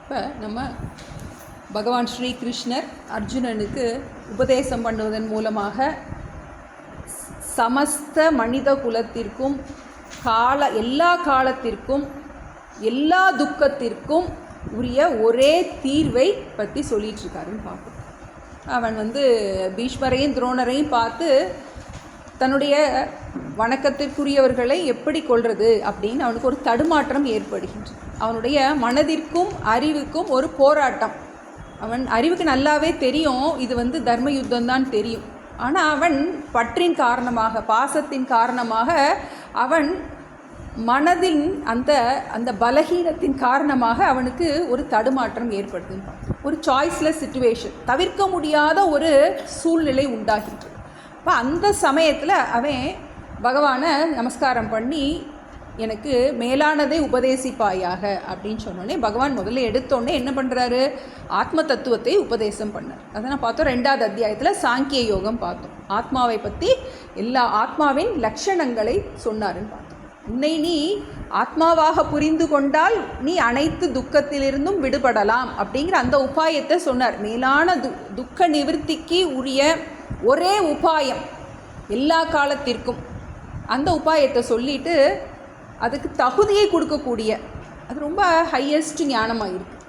இப்போ நம்ம பகவான் ஸ்ரீகிருஷ்ணர் அர்ஜுனனுக்கு உபதேசம் பண்ணுவதன் மூலமாக சமஸ்த மனித குலத்திற்கும் எல்லா காலத்திற்கும் எல்லா துக்கத்திற்கும் உரிய ஒரே தீர்வை பற்றி சொல்லிகிட்ருக்காருன்னு பார்ப்போம். அவன் பீஷ்மரையும் துரோணரையும் பார்த்து தன்னுடைய வணக்கத்திற்குரியவர்களை எப்படி கொள்வது அப்படின்னு அவனுக்கு ஒரு தடுமாற்றம் ஏற்படுகின்றது. அவனுடைய மனதிற்கும் அறிவுக்கும் ஒரு போராட்டம். அவன் அறிவுக்கு நல்லாவே தெரியும் இது தர்ம யுத்தம்தான் தெரியும். ஆனால் அவன் பற்றின் காரணமாக, பாசத்தின் காரணமாக, அவன் மனதின் அந்த பலகீனத்தின் காரணமாக அவனுக்கு ஒரு தடுமாற்றம் ஏற்படுதுன்னு பார்த்து ஒரு சாய்ஸ்லெஸ் சிச்சுவேஷன், தவிர்க்க முடியாத ஒரு சூழ்நிலை உண்டாகின்றது. இப்போ அந்த சமயத்தில் அவன் பகவானை நமஸ்காரம் பண்ணி எனக்கு மேலானதை உபதேசிப்பாயாக அப்படின்னு சொன்னோடனே பகவான் முதல்ல எடுத்தோடனே என்ன பண்ணுறாரு, ஆத்ம தத்துவத்தை உபதேசம் பண்ணார். அதை நான் பார்த்தோம். 2வது அத்தியாயத்தில் சாங்கிய யோகம் பார்த்தோம். ஆத்மாவை பற்றி எல்லா ஆத்மாவின் லட்சணங்களை சொன்னாருன்னு பார்த்தோம். உன்னை நீ ஆத்மாவாக புரிந்து கொண்டால் நீ அனைத்து துக்கத்திலிருந்தும் விடுபடலாம் அப்படிங்கிற அந்த உபாயத்தை சொன்னார். மேலான துக்க நிவர்த்திக்கு உரிய ஒரே உபாயம் எல்லா காலத்திற்கும், அந்த உபாயத்தை சொல்லிட்டு அதுக்கு தகுதியை கொடுக்கக்கூடிய, அது ரொம்ப ஹையஸ்ட் ஞானமாக இருக்குது.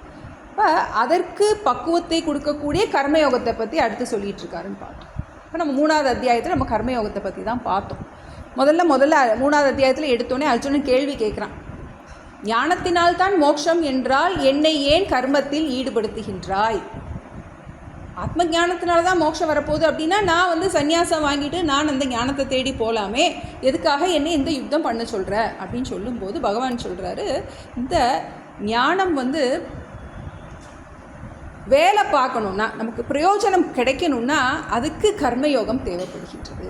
இப்போ அதற்கு பக்குவத்தை கொடுக்கக்கூடிய கர்மயோகத்தை பற்றி அடுத்து சொல்லிகிட்ருக்காருன்னு பார்த்தோம். இப்போ நம்ம 3வது அத்தியாயத்தில் நம்ம கர்மயோகத்தை பற்றி தான் பார்த்தோம். முதல்ல 3வது அத்தியாயத்தில் எடுத்தோடனே அர்ஜுனன் கேள்வி கேட்குறான். ஞானத்தினால்தான் மோட்சம் என்றால் என்னை ஏன் கர்மத்தில் ஈடுபடுத்துகின்றாய்? ஆத்ம ஞானத்தினால தான் மோட்சம் வரப்போகுது அப்படின்னா நான் சன்னியாசம் வாங்கிட்டு நான் அந்த ஞானத்தை தேடி போகலாமே, எதுக்காக என்னை இந்த யுத்தம் பண்ண சொல்கிற அப்படின்னு சொல்லும்போது பகவான் சொல்கிறாரு, இந்த ஞானம் வேலை பார்க்கணுன்னா, நமக்கு பிரயோஜனம் கிடைக்கணும்னா அதுக்கு கர்மயோகம் தேவைப்படுகின்றது.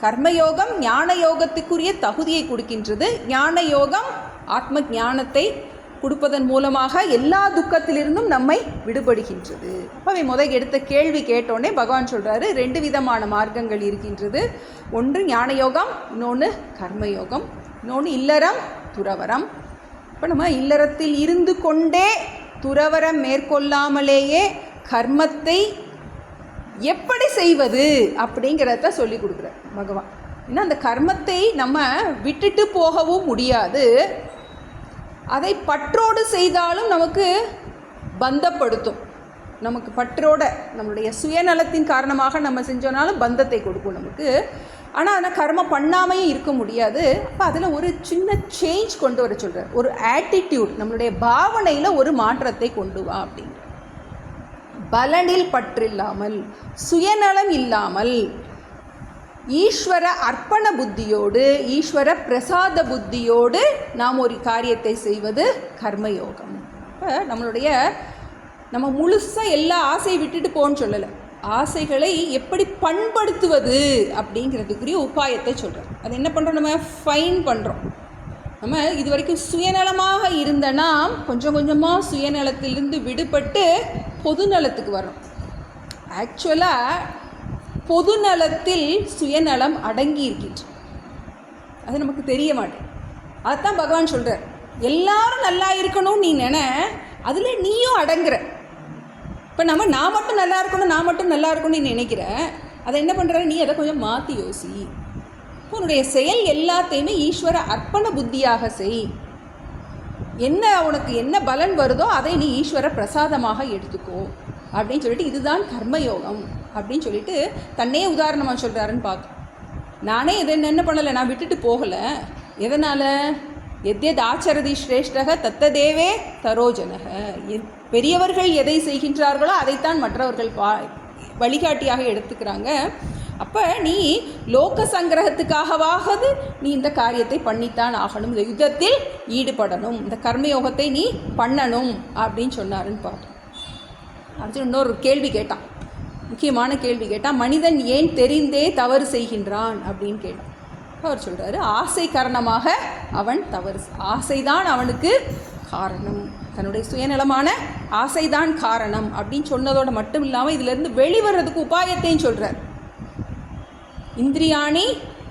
கர்மயோகம் ஞான யோகத்துக்குரிய தகுதியை கொடுக்கின்றது. ஞான யோகம் ஆத்ம ஞானத்தை கொடுப்பதன் மூலமாக எல்லா துக்கத்திலிருந்தும் நம்மை விடுபடுகின்றது. அப்போ எடுத்த கேள்வி கேட்டோடனே பகவான் சொல்கிறாரு, 2 விதமான மார்க்கங்கள் இருக்கின்றது. ஒன்று ஞான யோகம், இன்னொன்று கர்மயோகம், இன்னொன்று இல்லறம் துறவரம். இப்போ நம்ம இல்லறத்தில் இருந்து கொண்டே துறவரம் மேற்கொள்ளாமலேயே கர்மத்தை எப்படி செய்வது அப்படிங்கிறத சொல்லி கொடுக்குறார் பகவான். ஏன்னா அந்த கர்மத்தை நம்ம விட்டுட்டு போகவும் முடியாது, அதை பற்றோடு செய்தாலும் நமக்கு பந்தப்படுத்தும். நமக்கு பற்றோட நம்மளுடைய சுயநலத்தின் காரணமாக நம்ம செஞ்சோனாலும் பந்தத்தை கொடுக்கும் நமக்கு. ஆனால் அதை கர்மம் பண்ணாமையும் இருக்க முடியாது. அப்போ அதில் ஒரு சின்ன சேஞ்ச் கொண்டு வர சொல்கிறார். ஒரு ஆட்டிடியூட், நம்மளுடைய பாவனையில் ஒரு மாற்றத்தை கொண்டு வா அப்படிங்கிற. பலனில் பற்றில்லாமல், சுயநலம் இல்லாமல், ஈஸ்வர அர்ப்பண புத்தியோடு, ஈஸ்வர பிரசாத புத்தியோடு நாம் ஒரு காரியத்தை செய்வது கர்மயோகம். இப்போ நம்ம முழுசாக எல்லா ஆசையை விட்டுட்டு போன்னு சொல்லலை, ஆசைகளை எப்படி பண்படுத்துவது அப்படிங்கிறதுக்குரிய உபாயத்தை சொல்கிறோம். அது என்ன பண்ணுறோம், நம்ம ஃபைன் பண்ணுறோம். நம்ம இது வரைக்கும் சுயநலமாக இருந்த நாம் கொஞ்சம் கொஞ்சமாக சுயநலத்திலிருந்து விடுபட்டு பொதுநலத்துக்கு வரோம். ஆக்சுவலாக பொதுநலத்தில் சுயநலம் அடங்கி இருக்கின்றது, அது நமக்கு தெரிய மாட்டேன். அதுதான் பகவான் சொல்கிறார், எல்லாரும் நல்லா இருக்கணும் நீ அதில் நீயும் அடங்குற. இப்போ நான் மட்டும் நல்லா இருக்கணும், நான் மட்டும் நல்லா இருக்கணும்னு நீ நினைக்கிற. அதை என்ன பண்ணுற, நீ அதை கொஞ்சம் மாற்றி யோசி. உன்னுடைய செயல் எல்லாத்தையுமே ஈஸ்வர அர்ப்பண புத்தியாக செய். உனக்கு என்ன பலன் வருதோ அதை நீ ஈஸ்வர பிரசாதமாக எடுத்துக்கோ அப்படின்னு சொல்லிட்டு, இதுதான் கர்மயோகம் அப்படின்னு சொல்லிட்டு தன்னையே உதாரணமாக சொல்கிறாருன்னு பார்த்தோம். நானே என்ன பண்ணலை, நான் விட்டுட்டு போகலை. எதனால், எத்யத் ஆச்சரதி ஸ்ரேஷ்டக தத்ததேவே தரோஜனக. பெரியவர்கள் எதை செய்கின்றார்களோ அதைத்தான் மற்றவர்கள் வழிகாட்டியாக எடுத்துக்கிறாங்க. அப்போ நீ லோக சங்கிரகத்துக்காகவாவது நீ இந்த காரியத்தை பண்ணித்தான் ஆகணும், இந்த யுத்தத்தில் ஈடுபடணும், இந்த கர்மயோகத்தை நீ பண்ணணும் அப்படின்னு சொன்னாருன்னு பார்த்தோம். அடுத்து இன்னொரு கேள்வி கேட்டான், முக்கியமான கேள்வி கேட்டான். மனிதன் ஏன் தெரிந்தே தவறு செய்கின்றான் அப்படின்னு கேட்டான். அவர் சொல்கிறாரு, ஆசை காரணமாக அவன் தவறு, ஆசைதான் அவனுக்கு காரணம், தன்னுடைய சுயநலமான ஆசைதான் காரணம் அப்படின்னு சொன்னதோடு மட்டும் இல்லாமல் இதிலேருந்து வெளிவரதுக்கு உபாயத்தையும் சொல்கிறார். இந்திரியாணி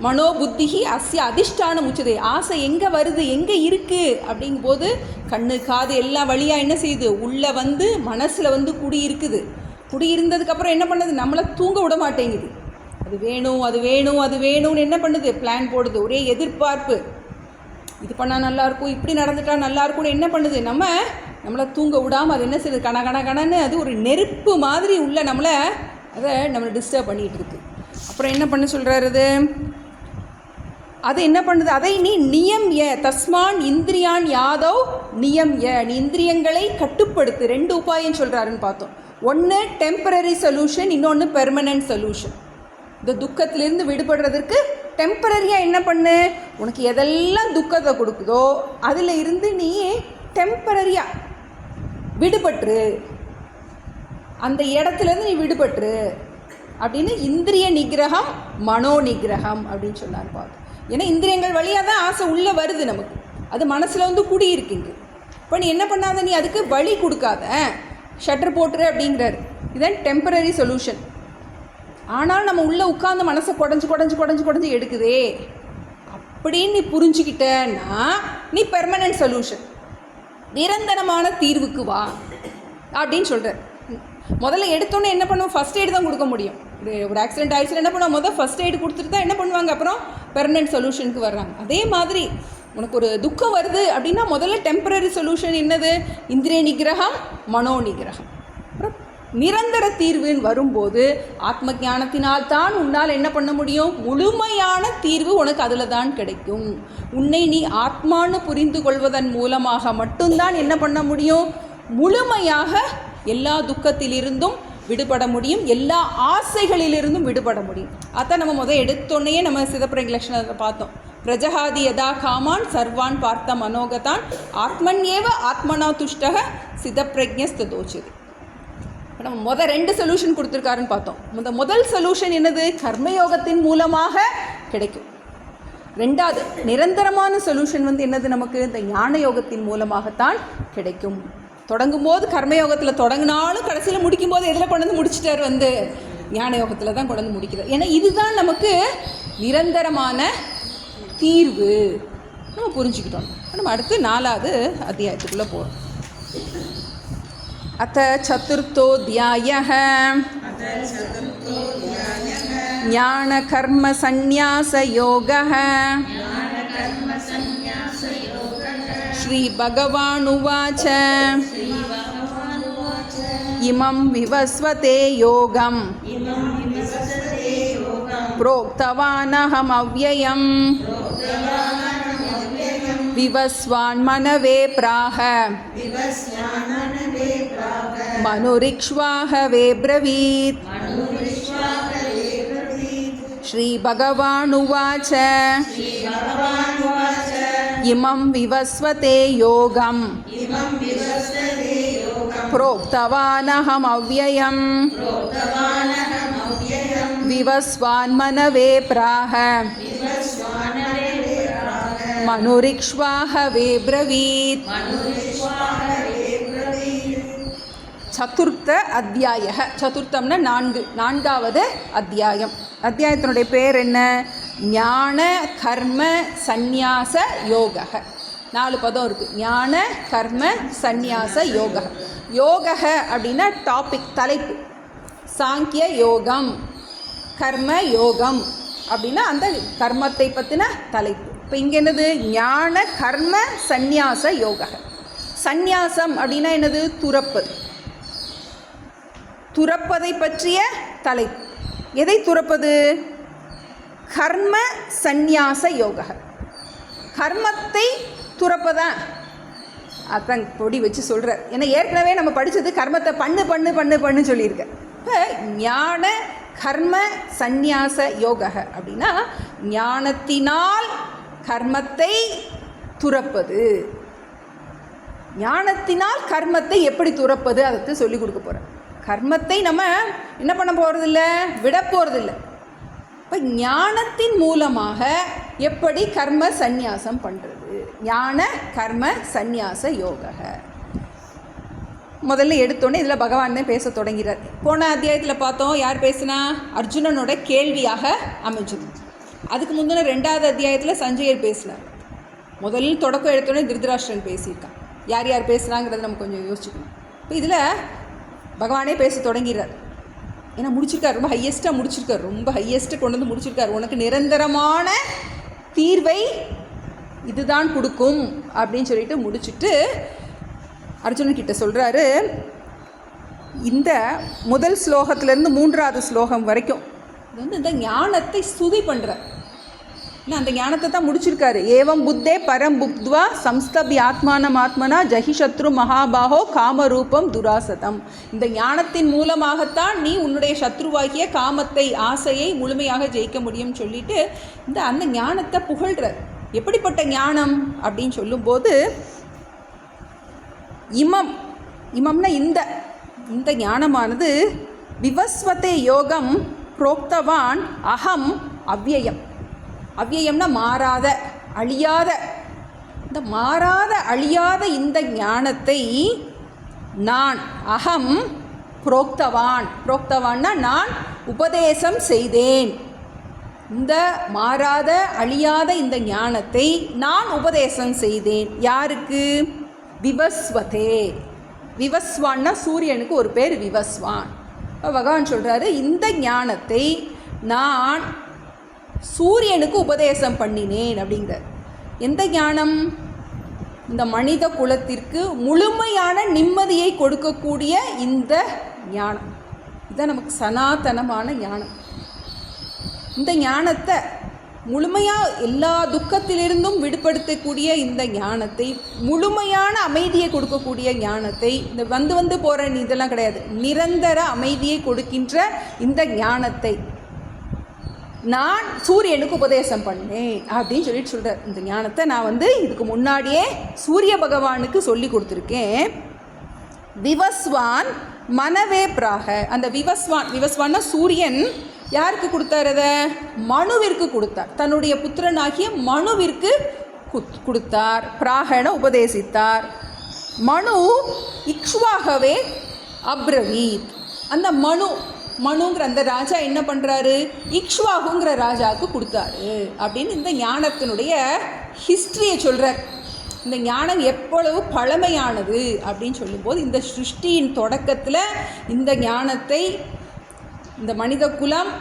மனோபுத்திகி அஸ்ய அதிஷ்டானம் உச்சதே. ஆசை எங்கே வருது, எங்கே இருக்குது அப்படிங்கும்போது கண்ணு காது எல்லாம் வழியாக என்ன செய்யுது, உள்ளே வந்து மனசில் வந்து குடியிருக்குது. குடியிருந்ததுக்கப்புறம் என்ன பண்ணுது, நம்மளை தூங்க விட மாட்டேங்குது. அது வேணும் அது வேணும் அது வேணும்னு என்ன பண்ணுது, பிளான் போடுது. ஒரே எதிர்பார்ப்பு, இது பண்ணால் நல்லாயிருக்கும், இப்படி நடந்துட்டால் நல்லாயிருக்கும்னு என்ன பண்ணுது, நம்மளை தூங்க விடாமல் அது என்ன செய்யுது, கணன்னு அது ஒரு நெருப்பு மாதிரி உள்ள நம்மளை டிஸ்டர்ப் பண்ணிகிட்டு இருக்கு. அப்புறம் என்ன பண்ண சொல்கிறாரு, அது என்ன பண்ணுது, அதை நீ நியம் தஸ்மான் இந்திரியான் யாதவ் நியம் நீ இந்திரியங்களை கட்டுப்படுத்து. 2 உபாயம் சொல்கிறாருன்னு பார்த்தோம். ஒன்று டெம்பரரி சொல்யூஷன், இன்னொன்று பெர்மனன்ட் சொல்யூஷன். இந்த துக்கத்திலிருந்து விடுபடுறதுக்கு டெம்பரரியாக என்ன பண்ணு, உனக்கு எதெல்லாம் துக்கத்தை கொடுக்குதோ அதில் இருந்து நீ டெம்பரரியாக விடுபட்டுரு, அந்த இடத்துலேருந்து நீ விடுபட்டுரு அப்படின்னு இந்திரிய நிகிரகம் மனோ நிகிரகம் அப்படின்னு சொன்னார் பார்த்தோம். ஏன்னா இந்திரியங்கள் வழியாக தான் ஆசை உள்ளே வருது நமக்கு, அது மனசில் வந்து குடியிருக்குங்க. இப்போ நீ என்ன பண்ணாத, நீ அதுக்கு வழி கொடுக்காத, ஷட்டர் போட்டுரு அப்படிங்கிறாரு. இதுதான் டெம்பரரி சொல்யூஷன். ஆனால் நம்ம உள்ளே உட்காந்து மனசை குடஞ்சி எடுக்குதே அப்படின்னு நீ புரிஞ்சுக்கிட்டேன்னா நீ பெர்மனன்ட் சொல்யூஷன், நிரந்தரமான தீர்வுக்கு வா அப்படின்னு சொல்கிறார். முதல்ல எடுத்தோன்னே என்ன பண்ணுவோம், ஃபஸ்ட் எய்டு தான் கொடுக்க முடியும். ஒரு ஆக்சிடென்ட் ஆயிடுச்சுன்னா என்ன பண்ணுவோம், முதல் ஃபஸ்ட் எய்டு கொடுத்துட்டு தான் என்ன பண்ணுவாங்க, அப்புறம் பெர்மனன்ட் சொல்யூஷனுக்கு வர்றாங்க. அதே மாதிரி உனக்கு ஒரு துக்கம் வருது அப்படின்னா முதல்ல டெம்பரரி சொல்யூஷன் என்னது, இந்திரிய நிகிரகம் மனோ நிகிரகம். அப்புறம் நிரந்தர தீர்வுன்னு வரும்போது ஆத்ம ஞானத்தினால் தான் உன்னால் என்ன பண்ண முடியும், முழுமையான தீர்வு உனக்கு அதில் தான் கிடைக்கும். உன்னை நீ ஆத்மான்னு புரிந்து கொள்வதன் மூலமாக மட்டும்தான் என்ன பண்ண முடியும், முழுமையாக எல்லா துக்கத்திலிருந்தும் விடுபட முடியும், எல்லா ஆசைகளிலிருந்தும் விடுபட முடியும். அதான் நம்ம எடுத்தோடனே நம்ம சிதப்பிரலக்ஷணத்தை பார்த்தோம். பிரஜகாதி யதா காமான் சர்வான் பார்த்த மனோகதான் ஆத்மன்யேவ ஆத்மனா துஷ்டக சிதப்பிரஜ்ஞஸ்ததோச்சது. இப்போ நம்ம 2 சொல்யூஷன் கொடுத்துருக்காருன்னு பார்த்தோம். முதல் சொல்யூஷன் என்னது, கர்மயோகத்தின் மூலமாக கிடைக்கும். 2வது நிரந்தரமான சொல்யூஷன் என்னது, நமக்கு இந்த ஞான யோகத்தின் மூலமாகத்தான் கிடைக்கும். தொடங்கும் போது கர்மயோகத்தில் தொடங்கினாலும் கடைசியில் முடிக்கும் போது எதில் கொண்டு வந்து முடிச்சிட்டார், ஞான யோகத்தில் தான் கொண்டு வந்து முடிக்கிறார். ஏன்னா இதுதான் நமக்கு நிரந்தரமான தீர்வு நம்ம புரிஞ்சுக்கிட்டோம். நம்ம அடுத்து 4வது அத்தியாயத்துக்குள்ளே போகிறோம். அத சதுர்த்தோத்யாயः ஞான கர்ம சந்நியாச யோகः. ஸ்ரீ பகவான் உவாச்ச இமம் விவஸ்வதே யோகம் प्रोक्तवानहम् अव्ययम् विवस्वान् मनवे प्राह मनुरिक्ष्वाहवे ब्रवीत्. श्रीभगवानुवाच इमं विवस्वते योगम् प्रोक्तवानहम् अव्ययम् विवस्वान् मनवे प्राह मनुरिक्ष्वाहवे ब्रवीत्. சதுர்த்த அத்தியாய, சதுர்த்தம்னா 4வது அத்தியாயம். அத்தியாயத்தினுடைய பேர் என்ன, ஞான கர்ம சந்நியாச யோக. 4 பதம் இருக்குது, ஞான கர்ம சந்நியாச யோக. யோக அப்படின்னா டாபிக், தலைப்பு. சாங்கிய யோகம், கர்ம யோகம் அப்படின்னா அந்த கர்மத்தை பற்றின தலைப்பு. இப்போ இங்கே என்னது, ஞான கர்ம சந்நியாச யோக. சந்நியாசம் அப்படின்னா என்னது, துறப்பது. துறப்பதை பற்றிய தலைப்பு. எதை துறப்பது, கர்ம சந்நியாச யோக. கர்மத்தை துறப்பதா, அதான் பொடி வச்சு சொல்கிறார். ஏன்னா ஏற்கனவே நம்ம படித்தது கர்மத்தை பண்ணு சொல்லியிருக்கேன். இப்போ ஞான கர்ம சந்நியாச யோக அப்படின்னா ஞானத்தினால் கர்மத்தை துறப்பது. ஞானத்தினால் கர்மத்தை எப்படி துறப்பது அதை சொல்லிக் கொடுக்க போகிறேன். கர்மத்தை நம்ம என்ன பண்ண போகிறதில்ல, விட போகிறதில்ல. இப்போ ஞானத்தின் மூலமாக எப்படி கர்ம சந்நியாசம் பண்ணுறது, ஞான கர்ம சந்நியாச யோக. முதல்ல எடுத்தோன்னே இதில் பகவான் தான் பேச தொடங்கிறார். போன அத்தியாயத்தில் பார்த்தோம், யார் பேசுனா, அர்ஜுனனோட கேள்வியாக அமைஞ்சது. அதுக்கு முந்தின 2வது அத்தியாயத்தில் சஞ்சயர் பேசினார். முதலில் தொடக்கம் எடுத்தோடனே திருதராஷ்டிரன் பேசியிருக்கான். யார் யார் பேசுகிறாங்கிறத நம்ம கொஞ்சம் யோசிச்சுக்கணும். இப்போ இதில் பகவானே பேச தொடங்கிறார். ஏன்னா முடிச்சிருக்கார், ரொம்ப ஹையஸ்ட்டாக முடிச்சிருக்கார், ரொம்ப ஹையஸ்ட்டு கொண்டு வந்து முடிச்சிருக்கார். உனக்கு நிரந்தரமான தீர்வை இதுதான் கொடுக்கும் அப்படின்னு சொல்லிட்டு முடிச்சுட்டு அர்ஜுனன்கிட்ட சொல்கிறாரு. இந்த முதல் ஸ்லோகத்திலேருந்து 3வது ஸ்லோகம் வரைக்கும் இது வந்து இந்த ஞானத்தை ஸ்துதி பண்ணுறார். ஏன்னா அந்த ஞானத்தை தான் முடிச்சிருக்காரு. ஏவம் புத்தே பரம் புக்த்வா சம்ஸ்தபி ஆத்மானம் ஆத்மனா ஜஹிஷத்ரு மகாபாகோ காமரூபம் துராசதம். இந்த ஞானத்தின் மூலமாகத்தான் நீ உன்னுடைய சத்ருவாகிய காமத்தை, ஆசையை முழுமையாக ஜெயிக்க முடியும்னு சொல்லிட்டு அந்த ஞானத்தை புகழ்கிறார். எப்படிப்பட்ட ஞானம் அப்படின்னு சொல்லும்போது, இமம்னா இந்த ஞானமானது விவஸ்வதே யோகம் புரோக்தவான் அகம் அவ்யயம். அவ்யயம்னா மாறாத, அழியாத. இந்த மாறாத அழியாத இந்த ஞானத்தை நான் அகம் புரோக்தவான்னா நான் உபதேசம் செய்தேன். இந்த மாறாத அழியாத இந்த ஞானத்தை நான் உபதேசம் செய்தேன். யாருக்கு? விவஸ்வதே. விவஸ்வான்னா சூரியனுக்கு ஒரு பேர் விவஸ்வான். பகவான் சொல்கிறாரு, இந்த ஞானத்தை நான் சூரியனுக்கு உபதேசம் பண்ணினேன் அப்படிங்கிறார். எந்த ஞானம்? இந்த மனித குலத்திற்கு முழுமையான நிம்மதியை கொடுக்கக்கூடிய இந்த ஞானம். இதுதான் நமக்கு சனாதனமான ஞானம். இந்த ஞானத்தை முழுமையாக எல்லா துக்கத்திலிருந்தும் விடுபடுத்தக்கூடிய இந்த ஞானத்தை, முழுமையான அமைதியை கொடுக்கக்கூடிய ஞானத்தை, இந்த வந்து போகிற இதெல்லாம் கிடையாது, நிரந்தர அமைதியை கொடுக்கின்ற இந்த ஞானத்தை நான் சூரியனுக்கு உபதேசம் பண்ணேன் அப்படின்னு சொல்கிறார். இந்த ஞானத்தை நான் இதுக்கு முன்னாடியே சூரிய பகவானுக்கு சொல்லி கொடுத்துருக்கேன். விவஸ்வான் மனவே பிராக. அந்த விவஸ்வான்னா சூரியன் யாருக்கு கொடுத்தார்? அதை மனுவிற்கு கொடுத்தார். தன்னுடைய புத்திரனாகிய மனுவிற்கு கொடுத்தார். பிராகன உபதேசித்தார். மனு இக்ஷ்வாகவே அப்ரவீத். அந்த மனுங்கிற அந்த ராஜா என்ன பண்ணுறாரு? இக்ஷ்வாகுங்கிற ராஜாவுக்கு கொடுத்தாரு அப்படின்னு இந்த ஞானத்தினுடைய ஹிஸ்ட்ரியை சொல்கிறார். இந்த ஞானம் எவ்வளவு பழமையானது அப்படின்னு சொல்லும்போது, இந்த சிருஷ்டியின் தொடக்கத்தில் இந்த ஞானத்தை, இந்த மனித குலம்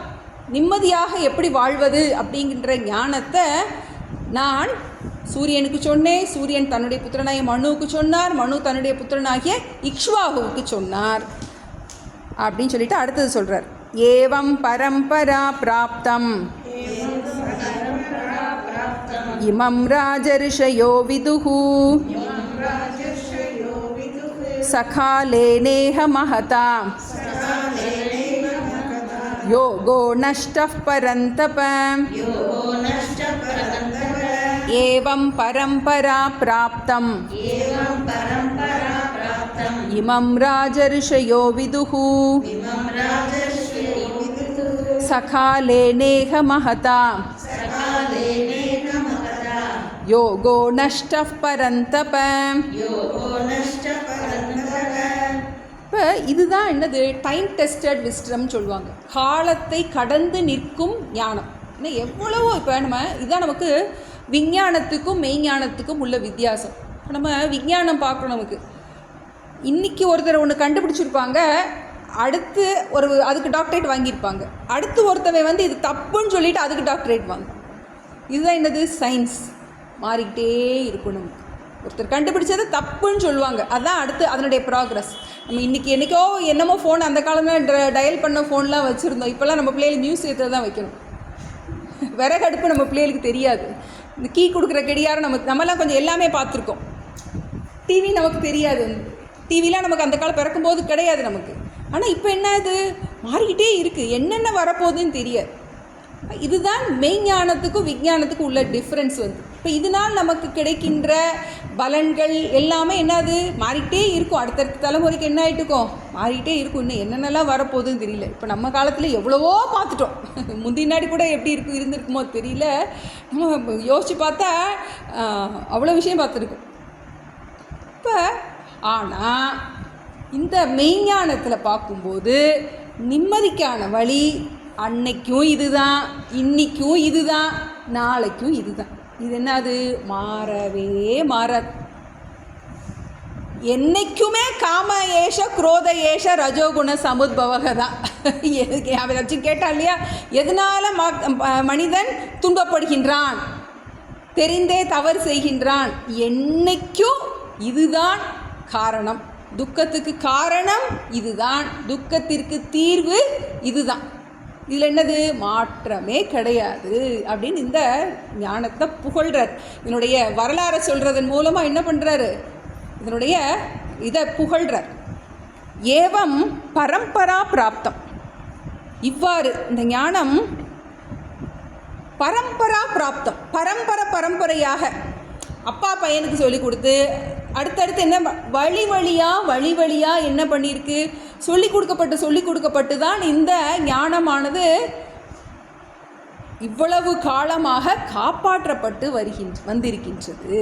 நிம்மதியாக எப்படி வாழ்வது அப்படிங்கிற ஞானத்தை நான் சூரியனுக்கு சொன்னேன். சூரியன் தன்னுடைய புத்திரனாகிய மனுவுக்கு சொன்னார். மனு தன்னுடைய புத்திரனாகிய இக்ஷ்வாகுவுக்கு சொன்னார் அப்படின்னு சொல்லிட்டு அடுத்தது சொல்கிறார். ஏவம் பரம்பரா பிராப்தம் இமம் ராஜர்ஷயோ விதுஹு சகாலேனேஹ மஹதா யோகோ நஷ்டः பரந்தப. ஏவம் பரம்பரா பிராப்தம் இமம் ராஜர்ஷயோ விதுஹு சகாலேனேஹ மஹதா யோகோ நஷ்டः பரந்தப. இப்போ இதுதான் என்னது? டைம் டெஸ்டட் விஸ்டம் சொல்லுவாங்க. காலத்தை கடந்து நிற்கும் ஞானம். ஏன்னா எவ்வளவோ இப்போ இதுதான் நமக்கு விஞ்ஞானத்துக்கும் மெய்ஞானத்துக்கும் உள்ள வித்தியாசம். இப்போ நம்ம விஞ்ஞானம் பார்க்கணும். நமக்கு இன்றைக்கி ஒருத்தர் ஒன்று கண்டுபிடிச்சிருப்பாங்க, அடுத்து அதுக்கு டாக்டரேட் வாங்கியிருப்பாங்க. அடுத்து ஒருத்தவன் இது தப்புன்னு சொல்லிவிட்டு அதுக்கு டாக்டரேட் வாங்க. இதுதான் என்னது? சயின்ஸ். மாறிக்கிட்டே இருக்கணும். ஒருத்தர் கண்டுபிடிச்சது தப்புன்னு சொல்லுவாங்க, அதுதான் அடுத்து அதனுடைய ப்ராக்ரஸ். நம்ம இன்றைக்கி என்றைக்கோ என்னமோ ஃபோன், அந்த காலத்தில் டயல் பண்ண ஃபோன்லாம் வச்சுருந்தோம். இப்போல்லாம் நம்ம பிள்ளைகளுக்கு நியூஸ் ஏற்ற தான் வைக்கணும். விறகடுப்பு நம்ம பிள்ளைகளுக்கு தெரியாது. இந்த கீ கொடுக்குற கெடியாரம் நம்மலாம் கொஞ்சம் எல்லாமே பார்த்துருக்கோம். டிவி நமக்கு தெரியாது. டிவிலாம் நமக்கு அந்த காலம் பிறக்கும்போது கிடையாது நமக்கு. ஆனால் இப்போ என்ன, இது மாறிக்கிட்டே இருக்குது. என்னென்ன வரப்போகுதுன்னு தெரியாது. இதுதான் மெய்ஞானத்துக்கும் விஞ்ஞானத்துக்கும் உள்ள டிஃப்ரென்ஸ். இப்போ இதனால் நமக்கு கிடைக்கின்ற பலன்கள் எல்லாமே என்னது? மாறிக்கிட்டே இருக்கும். அடுத்தடுத்த தலைமுறைக்கு என்ன ஆகிட்டு இருக்கோம்? மாறிக்கிட்டே இருக்கும். இன்னும் என்னென்னலாம் வரப்போகுதுன்னு தெரியல. இப்போ நம்ம காலத்தில் எவ்வளவோ பார்த்துட்டோம். முந்தினாடி கூட எப்படி இருந்திருக்குமோ தெரியல. நம்ம யோசித்து பார்த்தா அவ்வளோ விஷயம் பார்த்துருக்கோம். இப்போ ஆனால் இந்த மெய்ஞானத்தில் பார்க்கும்போது நிம்மதிக்கான வழி அன்னைக்கும் இதுதான், இன்னைக்கும் இதுதான், நாளைக்கும் இதுதான். இது என்னது? மாறவே மாறாது. என்னைக்குமே காம ஏஷ குரோத ஏஷ ரஜோகுண சமுத்பவக தான். வச்சு கேட்டா இல்லையா, எதனால மனிதன் துன்பப்படுகின்றான், தெரிந்தே தவறு செய்கின்றான்? என்னைக்கும் இதுதான் காரணம். துக்கத்துக்கு காரணம் இதுதான், துக்கத்திற்கு தீர்வு இதுதான். இதில் என்னது? மாற்றமே கிடையாது அப்படின்னு இந்த ஞானத்தை புகழ்கிறார். இதனுடைய வரலாறை சொல்கிறதன் மூலமாக என்ன பண்ணுறாரு? இதனுடைய இதை புகழ்கிறார். ஏவம் பரம்பரா பிராப்தம். இவ்வாறு இந்த ஞானம் பரம்பரா பிராப்தம், பரம்பரையாக அப்பா பையனுக்கு சொல்லி கொடுத்து அடுத்தடுத்து என்ன வழி வழியாக என்ன பண்ணியிருக்கு? சொல்லி கொடுக்கப்பட்டு தான் இந்த ஞானமானது இவ்வளவு காலமாக காப்பாற்றப்பட்டு வந்திருக்கின்றது.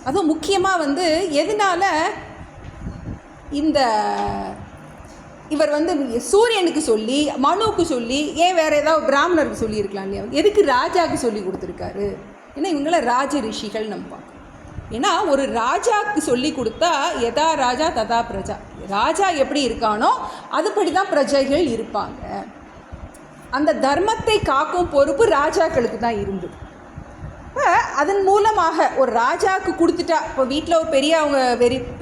அதுவும் முக்கியமாக எதனால இந்த இவர் சூரியனுக்கு சொல்லி, மனுவுக்கு சொல்லி, ஏன் வேறு ஏதாவது பிராமணருக்கு சொல்லியிருக்கலாம் இல்லையா? எதுக்கு ராஜாவுக்கு சொல்லி கொடுத்துருக்காரு? ஏன்னா இவங்கள ராஜ ரிஷிகள் நம்ம பார்க்கணும். ஏன்னா ஒரு ராஜாவுக்கு சொல்லி கொடுத்தா எதா ராஜா ததா பிரஜா, ராஜா எப்படி இருக்கானோ அதுபடி தான் பிரஜைகள் இருப்பாங்க. அந்த தர்மத்தை காக்கும் பொறுப்பு ராஜாக்களுக்கு தான் இருந்தது. இப்போ அதன் மூலமாக ஒரு ராஜாவுக்கு கொடுத்துட்டா, இப்போ வீட்டில் ஒரு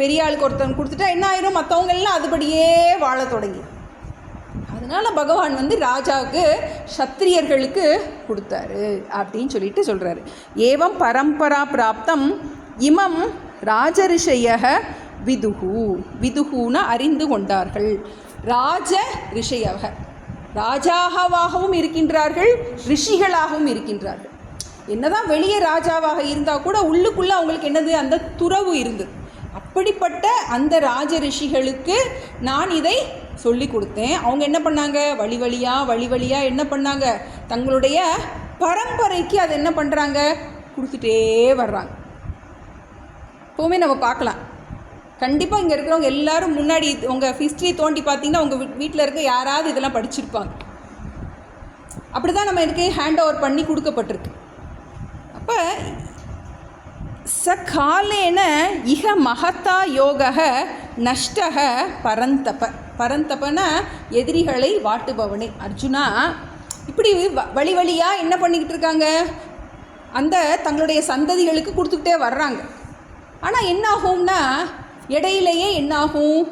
பெரிய ஆளுக்கு ஒருத்தவங்க கொடுத்துட்டா என்ன ஆயிரும்? மற்றவங்கெல்லாம் அதுபடியே வாழ தொடங்கி. அதனால் பகவான் ராஜாவுக்கு சத்திரியர்களுக்கு கொடுத்தாரு அப்படின்னு சொல்லிட்டு சொல்கிறாரு. ஏவம் பரம்பரா பிராப்தம் இமம் ராஜரிஷய விதுகுன்னு அறிந்து கொண்டார்கள். ராஜ ரிஷயக, ராஜாவாகவும் இருக்கின்றார்கள், ரிஷிகளாகவும் இருக்கின்றார்கள். என்னதான் வெளியே ராஜாவாக இருந்தால் கூட உள்ளுக்குள்ளே அவங்களுக்கு என்னது? அந்த துறவு இருந்தது. அப்படிப்பட்ட அந்த ராஜ ரிஷிகளுக்கு நான் இதை சொல்லி கொடுத்தேன். அவங்க என்ன பண்ணாங்க? வழி வழியாக என்ன பண்ணாங்க? தங்களுடைய பரம்பரைக்கு அதை என்ன பண்ணுறாங்க? கொடுத்துட்டே வர்றாங்க. எப்போவுமே நம்ம பார்க்கலாம், கண்டிப்பாக இங்கே இருக்கிறவங்க எல்லாரும் முன்னாடி உங்கள் ஹிஸ்ட்ரி தோண்டி பார்த்தீங்கன்னா உங்கள் வீட்டில் இருக்க யாராவது இதெல்லாம் படிச்சிருப்பாங்க. அப்படி தான் நம்ம எனக்கு ஹேண்ட் ஓவர் பண்ணி கொடுக்கப்பட்டிருக்கு. அப்போ சகாலேன இக மகத்தா யோக நஷ்டக பரந்தபன எதிரிகளை வாட்டுபவனே. அர்ஜுனா, இப்படி வழியாக என்ன பண்ணிக்கிட்டு இருக்காங்க? அந்த தங்களுடைய சந்ததிகளுக்கு கொடுத்துக்கிட்டே வர்றாங்க. ஆனால் என்னாகும்னா இடையிலேயே என்னாகும்?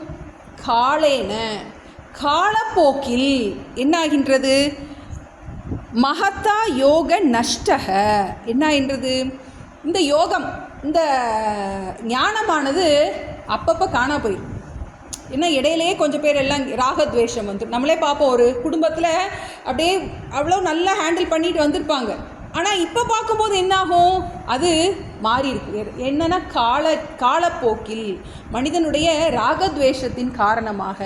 காலப்போக்கில் என்னாகின்றது? மகத்தா யோக நஷ்டக என்னாகின்றது? இந்த யோகம், இந்த ஞானமானது அப்பப்போ காணா போயிடும். ஏன்னா இடையிலேயே கொஞ்சம் பேர் எல்லாம் ராகத்வேஷம் நம்மளே பார்ப்போம். ஒரு குடும்பத்தில் அப்படியே அவ்வளோ நல்லா ஹேண்டில் பண்ணிட்டு வந்திருப்பாங்க. ஆனால் இப்போ பார்க்கும்போது என்னாகும்? அது மாறி இருக்கு. என்னன்னா காலப்போக்கில் மனிதனுடைய ராகத்வேஷத்தின் காரணமாக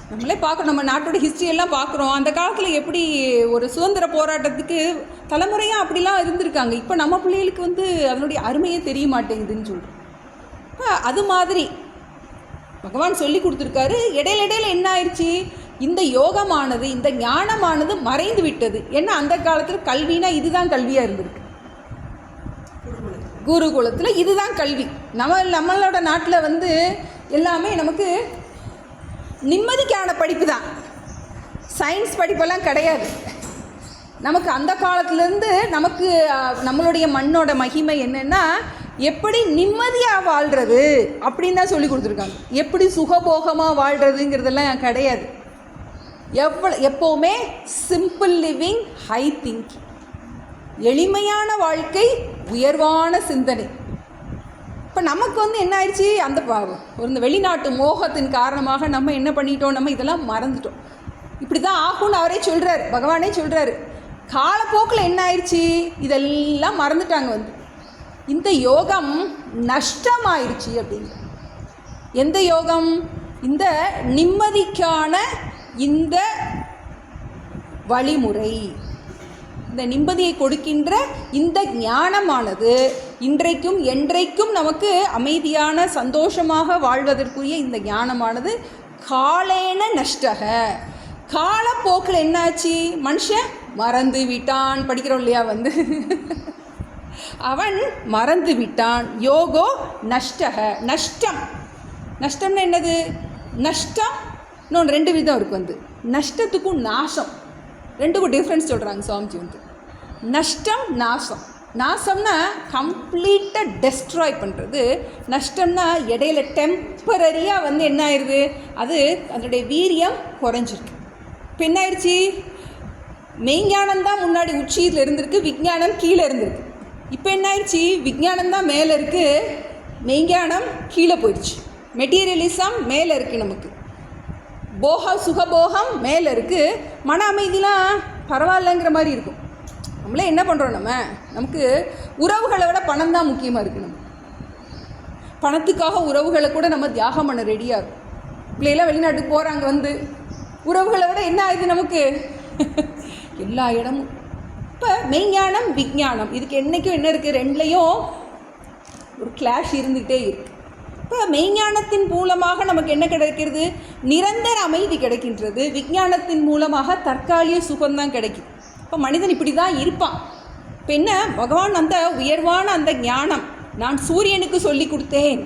நம்மளே பார்க்குறோம். நம்ம நாட்டோட ஹிஸ்ட்ரியெல்லாம் பார்க்குறோம். அந்த காலத்தில் எப்படி ஒரு சுதந்திர போராட்டத்துக்கு தலைமுறையாக அப்படிலாம் இருந்திருக்காங்க. இப்போ நம்ம பிள்ளைகளுக்கு அதனுடைய அருமையே தெரிய மாட்டேங்குதுன்னு சொல்கிறோம். இப்போ அது மாதிரி பகவான் சொல்லி கொடுத்துருக்காரு. இடையில என்ன ஆயிடுச்சு? இந்த யோகமானது, இந்த ஞானமானது மறைந்து விட்டது. ஏன்னா அந்த காலத்தில் கல்வினா இதுதான் கல்வியாக இருந்திருக்கு. குருகுலத்தில் இதுதான் கல்வி. நம்மளோட நாட்டில் எல்லாமே நமக்கு நிம்மதிக்கான படிப்பு தான், சயின்ஸ் படிப்பெல்லாம் கிடையாது. நமக்கு அந்த காலத்துலேருந்து நமக்கு நம்மளுடைய மண்ணோட மகிமை என்னென்னா எப்படி நிம்மதியாக வாழ்கிறது அப்படின்னு தான் சொல்லி கொடுத்துருக்காங்க. எப்படி சுகபோகமாக வாழ்கிறதுங்கிறதெல்லாம் கிடையாது. எப்போவுமே சிம்பிள் லிவிங், ஹை திங்கிங், எளிமையான வாழ்க்கை, உயர்வான சிந்தனை. இப்போ நமக்கு என்ன ஆயிடுச்சு? அந்த இந்த வெளிநாட்டு மோகத்தின் காரணமாக நம்ம என்ன பண்ணிட்டோம்? நம்ம இதெல்லாம் மறந்துட்டோம். இப்படி தான் ஆகும்னு அவரே சொல்கிறார், பகவானே சொல்கிறாரு. காலப்போக்கில் என்ன ஆயிடுச்சு? இதெல்லாம் மறந்துட்டாங்க. இந்த யோகம் நஷ்டமாயிருச்சு அப்படிங்க. எந்த யோகம்? இந்த நிம்மதிக்கான இந்த வழிமுறை, இந்த நிம்மதியை கொடுக்கின்ற இந்த ஞானமானது இன்றைக்கும் என்றைக்கும் நமக்கு அமைதியான சந்தோஷமாக வாழ்வதற்குரிய இந்த ஞானமானது காலேன நஷ்டக, காலப்போக்கில் என்னாச்சு? மனுஷன் மறந்து விட்டான். படிக்கிறோம் இல்லையா அவன் மறந்து விட்டான். யோகோ நஷ்டக, நஷ்டம். நஷ்டம்னா என்னது? நஷ்டம் இன்னொன்று 2 விதம் இருக்குது நஷ்டத்துக்கும் நாசம் ரெண்டுக்கும் டிஃப்ரென்ஸ் சொல்கிறாங்க சுவாமிஜி நஷ்டம் நாசம். நாசம்னா கம்ப்ளீட்டாக டெஸ்ட்ராய் பண்ணுறது. நஷ்டம்னா இடையில டெம்பரரியாக என்ன ஆயிடுது, அது அதனுடைய வீரியம் குறைஞ்சிருக்கு. இப்போ என்ன ஆயிடுச்சு? மெய்ஞானம் தான் முன்னாடி உச்சியில் இருந்திருக்கு, விஞ்ஞானம் கீழே இருந்திருக்கு. இப்போ என்ன ஆயிடுச்சு? விஞ்ஞானம் தான் மேலே இருக்குது, மெய்ஞானம் கீழே போயிடுச்சு. மெட்டீரியலிசம் மேலே இருக்குது, நமக்கு சுகபோகம் மேலே இருக்குது, மன அமைதிலாம் பரவாயில்லைங்கிற மாதிரி இருக்கும். நம்மளே என்ன பண்ணுறோம், நமக்கு உறவுகளை விட பணம் தான் முக்கியமாக இருக்குது. நம்ம பணத்துக்காக உறவுகளை கூட நம்ம தியாகம் பண்ண ரெடியாக இருக்கும். பிள்ளைலாம் வெளிநாட்டுக்கு போகிறாங்க உறவுகளை விட என்ன ஆகுது நமக்கு எல்லா இடமும். இப்போ மெய்ஞானம் விஞ்ஞானம் இதுக்கு என்றைக்கும் என்ன இருக்குது, ரெண்டுலேயும் ஒரு கிளாஷ் இருந்துகிட்டே இருக்குது. இப்போ மெய்ஞானத்தின் மூலமாக நமக்கு என்ன கிடைக்கிறது? நிரந்தர அமைதி கிடைக்கின்றது. விஞ்ஞானத்தின் மூலமாக தற்காலிக சுகம்தான் கிடைக்குது. இப்போ மனிதன் இப்படி தான் இருப்பான். இப்போ என்ன, பகவான் அந்த உயர்வான அந்த ஞானம் நான் சூரியனுக்கு சொல்லி கொடுத்தேன்.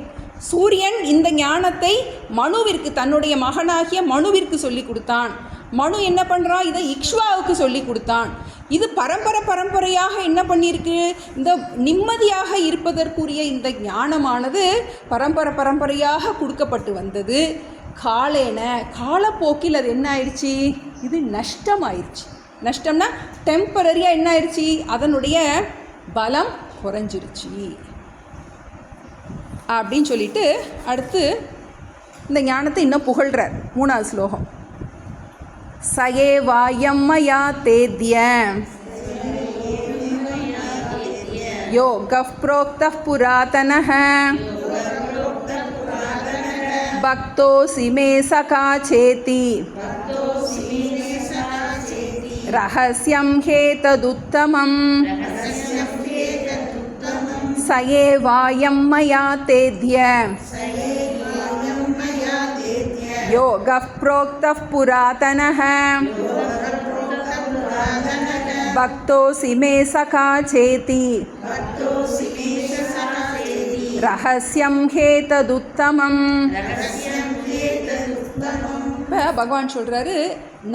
சூரியன் இந்த ஞானத்தை மனுவிற்கு, தன்னுடைய மகனாகிய மனுவிற்கு சொல்லி கொடுத்தான். மனு என்ன பண்ணுறான்? இதை இக்ஷ்வாவுக்கு சொல்லி கொடுத்தான். இது பரம்பரையாக என்ன பண்ணியிருக்கு? இந்த நிம்மதியாக இருப்பதற்குரிய இந்த ஞானமானது பரம்பரையாக கொடுக்கப்பட்டு வந்தது. காலப்போக்கில் அது என்ன ஆயிடுச்சு? இது நஷ்டமாயிடுச்சு. நஷ்டம்னா டெம்பரரியாக என்ன ஆயிடுச்சு? அதனுடைய பலம் குறைஞ்சிருச்சு அப்படின்னு சொல்லிட்டு அடுத்து இந்த ஞானத்தை இன்னும் புகழ்கிறார். 3வது ஸ்லோகம். சயே வாயம்மயா தேத்ய யோகः प्रोक्तः पुरातनः भक्तोऽसि मे सखा चेति रहस्यं ह्येतदुत्तमम् स एवायं मया तेद्य योगः प्रोक्तः पुरातनः भक्तोऽसि मे सखा चेति रहस्यं ह्येतदुत्तमम्. பகவான் சொல்கிறாரு,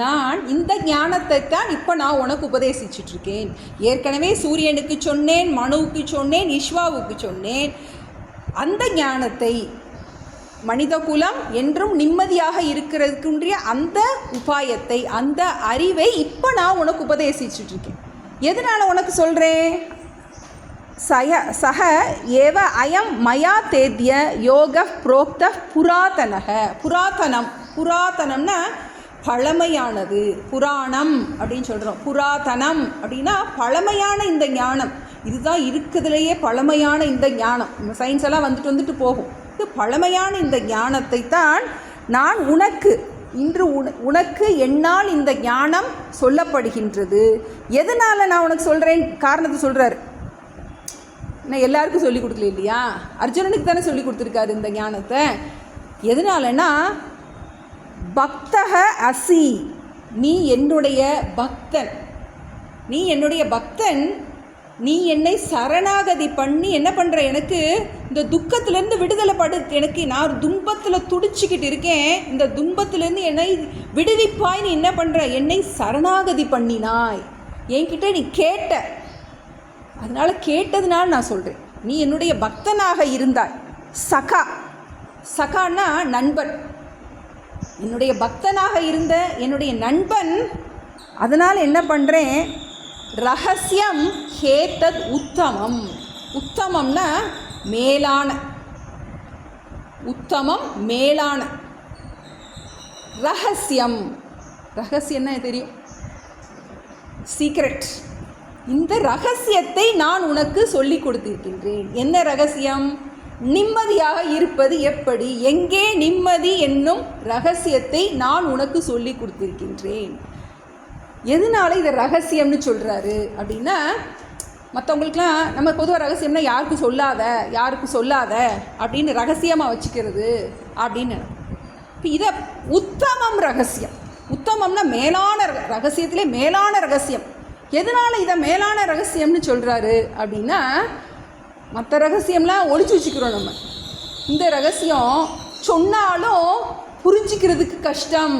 நான் இந்த ஞானத்தை தான் இப்போ நான் உனக்கு உபதேசிச்சுட்ருக்கேன். ஏற்கனவே சூரியனுக்கு சொன்னேன், மனுவுக்கு சொன்னேன், இஷ்வாவுக்கு சொன்னேன். அந்த ஞானத்தை மனித குலம் என்றும் நிம்மதியாக இருக்கிறதுக்குன்றிய அந்த உபாயத்தை, அந்த அறிவை இப்போ நான் உனக்கு உபதேசிச்சுட்ருக்கேன். எதனால் உனக்கு சொல்கிறேன்? சக ஏவ அயம் மயா தேத்ய யோக புரோக்த புராதனக. புராதனம்னா பழமையானது, புராணம் அப்படின்னு சொல்கிறோம். புராதனம் அப்படின்னா பழமையான இந்த ஞானம். இதுதான் இருக்குதுலேயே பழமையான இந்த ஞானம். சயின்ஸ் எல்லாம் வந்துட்டு போகும். இது பழமையான இந்த ஞானத்தை தான் நான் இன்று உனக்கு என்னால் இந்த ஞானம் சொல்லப்படுகின்றது. எதனால் நான் உனக்கு சொல்கிறேன்? காரணத்தை சொல்கிறாரு. நான் எல்லாருக்கும் சொல்லி கொடுக்கல இல்லையா, அர்ஜுனனுக்கு தானே சொல்லி கொடுத்துருக்காரு இந்த ஞானத்தை. எதனாலனா பக்தக அசி, நீ என்னுடைய பக்தன். நீ என்னை சரணாகதி பண்ணி என்ன பண்ணுற, எனக்கு இந்த துக்கத்திலேருந்து விடுதலை எனக்கு நான் துன்பத்தில் துடிச்சிக்கிட்டு இருக்கேன், இந்த துன்பத்திலேருந்து என்னை விடுவிப்பாய். நீ என்ன பண்ணுற, என்னை சரணாகதி பண்ணினாய், என்கிட்ட நீ கேட்ட. அதனால் கேட்டதுனால நான் சொல்கிறேன், நீ என்னுடைய பக்தனாக இருந்தாய். சகான்னா நண்பன். என்னுடைய பக்தனாக இருந்த என்னுடைய நண்பன். அதனால் என்ன பண்ணுறேன், ரகசியம் ஹேதத் உத்தமம். உத்தமம்னா மேலான, உத்தமம் மேலான. ரகசியம்னா தெரியும், சீக்ரெட். இந்த ரகசியத்தை நான் உனக்கு சொல்லி கொடுத்திருக்கின்றேன். என்ன ரகசியம்? நிம்மதியாக இருப்பது எப்படி, எங்கே நிம்மதி என்னும் ரகசியத்தை நான் உனக்கு சொல்லி கொடுத்திருக்கின்றேன். எதனால இதை ரகசியம்னு சொல்கிறாரு அப்படின்னா, மற்றவங்களுக்கெலாம் நம்ம பொதுவாக ரகசியம்னா யாருக்கும் சொல்லாத அப்படின்னு ரகசியமாக வச்சுக்கிறது அப்படின்னு. இப்போ இதை உத்தமம் ரகசியம். உத்தமம்னா மேலான ரகசியத்திலே மேலான ரகசியம். எதனால் இதை மேலான ரகசியம்னு சொல்கிறாரு அப்படின்னா, மற்ற ரகசியம்லாம் ஒளிச்சு வச்சுக்கிறோம் நம்ம. இந்த ரகசியம் சொன்னாலும் புரிஞ்சிக்கிறதுக்கு கஷ்டம்.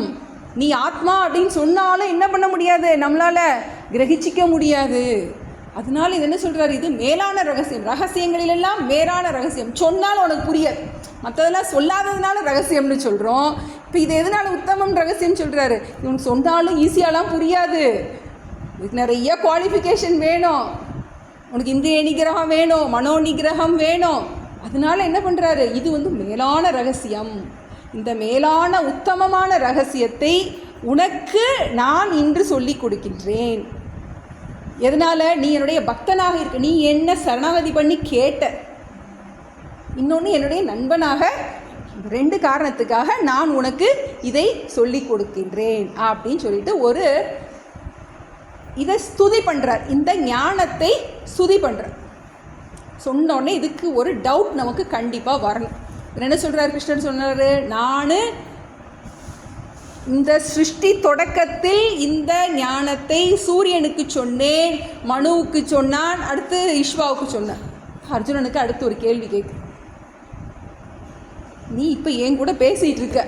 நீ ஆத்மா அப்படின்னு சொன்னாலும் என்ன பண்ண முடியாது, நம்மளால் கிரகிச்சிக்க முடியாது. அதனால இது என்ன சொல்கிறாரு, இது மேலான ரகசியம். ரகசியங்களிலெல்லாம் மேலான ரகசியம். சொன்னாலும் உனக்கு புரியாது, மற்றதெல்லாம் சொல்லாததுனால ரகசியம்னு சொல்கிறோம். இப்போ இது எதனால் உத்தமம் ரகசியம் சொல்கிறாரு, இவனுக்கு சொன்னாலும் ஈஸியாலாம் புரியாது, இதுக்கு நிறைய குவாலிஃபிகேஷன் வேணும், உனக்கு இந்திரிய நிகிரகம் வேணும், மனோ நிகிரகம் வேணும். அதனால என்ன பண்ணுறாரு, இது வந்து மேலான ரகசியம். இந்த மேலான உத்தமமான ரகசியத்தை உனக்கு நான் இன்று சொல்லி கொடுக்கின்றேன். எதனால், நீ என்னுடைய பக்தனாக இருக்க, நீ என்ன சரணாகதி பண்ணி கேட்ட, இன்னொன்று என்னுடைய நண்பனாக, 2 காரணத்துக்காக நான் உனக்கு இதை சொல்லி கொடுக்கின்றேன் அப்படின்னு சொல்லிட்டு ஒரு இதை ஸ்துதி பண்ணுறார். இந்த ஞானத்தை ஸ்துதி பண்ணுறார். சொன்னோடனே இதுக்கு ஒரு டவுட் நமக்கு கண்டிப்பாக வரணும். என்ன சொல்கிறார் கிருஷ்ணன் சொன்னார், நான் இந்த சிருஷ்டி தொடக்கத்தில் இந்த ஞானத்தை சூரியனுக்கு சொன்னேன், மனுவுக்கு சொன்னான், அடுத்து ஈஸ்வாவுக்கு சொன்னான். அர்ஜுனனுக்கு அடுத்து ஒரு கேள்வி கேட்கு, நீ இப்போ என் கூட பேசிகிட்டு இருக்க,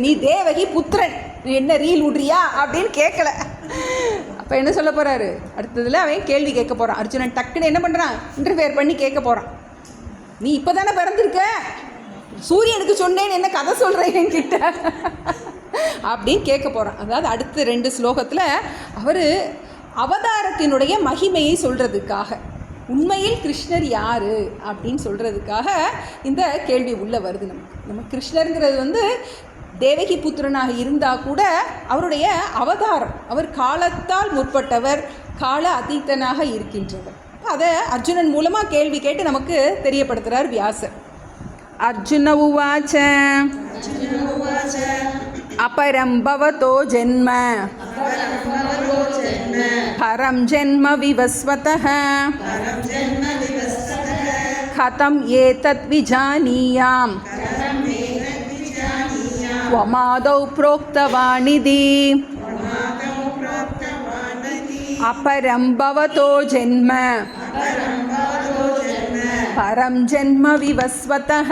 நீ தேவகி புத்திரன், நீ என்ன ரீல் விட்றியா அப்படின்னு கேட்கல. அப்போ என்ன சொல்ல போகிறாரு, அடுத்ததில் அவன் கேள்வி கேட்க போகிறான். அர்ஜுனன் டக்குன்னு என்ன பண்ணுறான், இன்டர்ஃபியர் பண்ணி கேட்க போகிறான். நீ இப்போ தானே பிறந்திருக்க, சூரியனுக்கு சொன்னேன்னு என்ன கதை சொல்கிறேன் என்கிட்ட அப்படின்னு கேட்க போகிறான். அதாவது அடுத்த 2 ஸ்லோகத்தில் அவர் அவதாரத்தினுடைய மகிமையை சொல்கிறதுக்காக, உண்மையில் கிருஷ்ணர் யார் அப்படின்னு சொல்கிறதுக்காக இந்த கேள்வி உள்ளே வருது. நம்ம கிருஷ்ணருங்கிறது வந்து தேவகி புத்திரனாக இருந்தால் கூட அவருடைய அவதாரம், அவர் காலத்தால் முற்பட்டவர், கால அதீதனாக இருக்கின்றவர். அதை அர்ஜுனன் மூலமாக கேள்வி கேட்டு நமக்கு தெரியப்படுத்துகிறார் வியாசர். அர்ஜுன உவாச்ச அபரம் பவதோ ஜென்ம பரம் ஜென்ம விவஸ்வதः கதம் ஏதத் விஜானியாம் த்வமாதௌ ப்ரோக்தவானிதி. अपरं भवतो जन्म परं जन्म विवस्वतः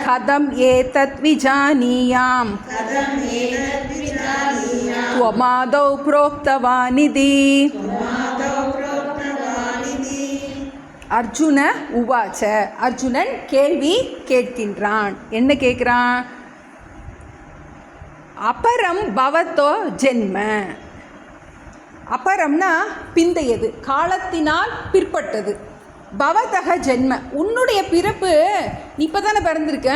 कथम एतत् विजानीयाम् त्वमादौ प्रोक्तवानिति. அர்ஜுன உவாச்ச, அர்ஜுனன் கேள்வி கேட்கின்றான். என்ன கேட்குறான், அபரம் பவத்தோ ஜென்ம. அபரம்னா பிந்தையது, காலத்தினால் பிற்பட்டது. பவதக ஜென்ம, உன்னுடைய பிறப்பு நீ இப்போ தானே பிறந்திருக்க,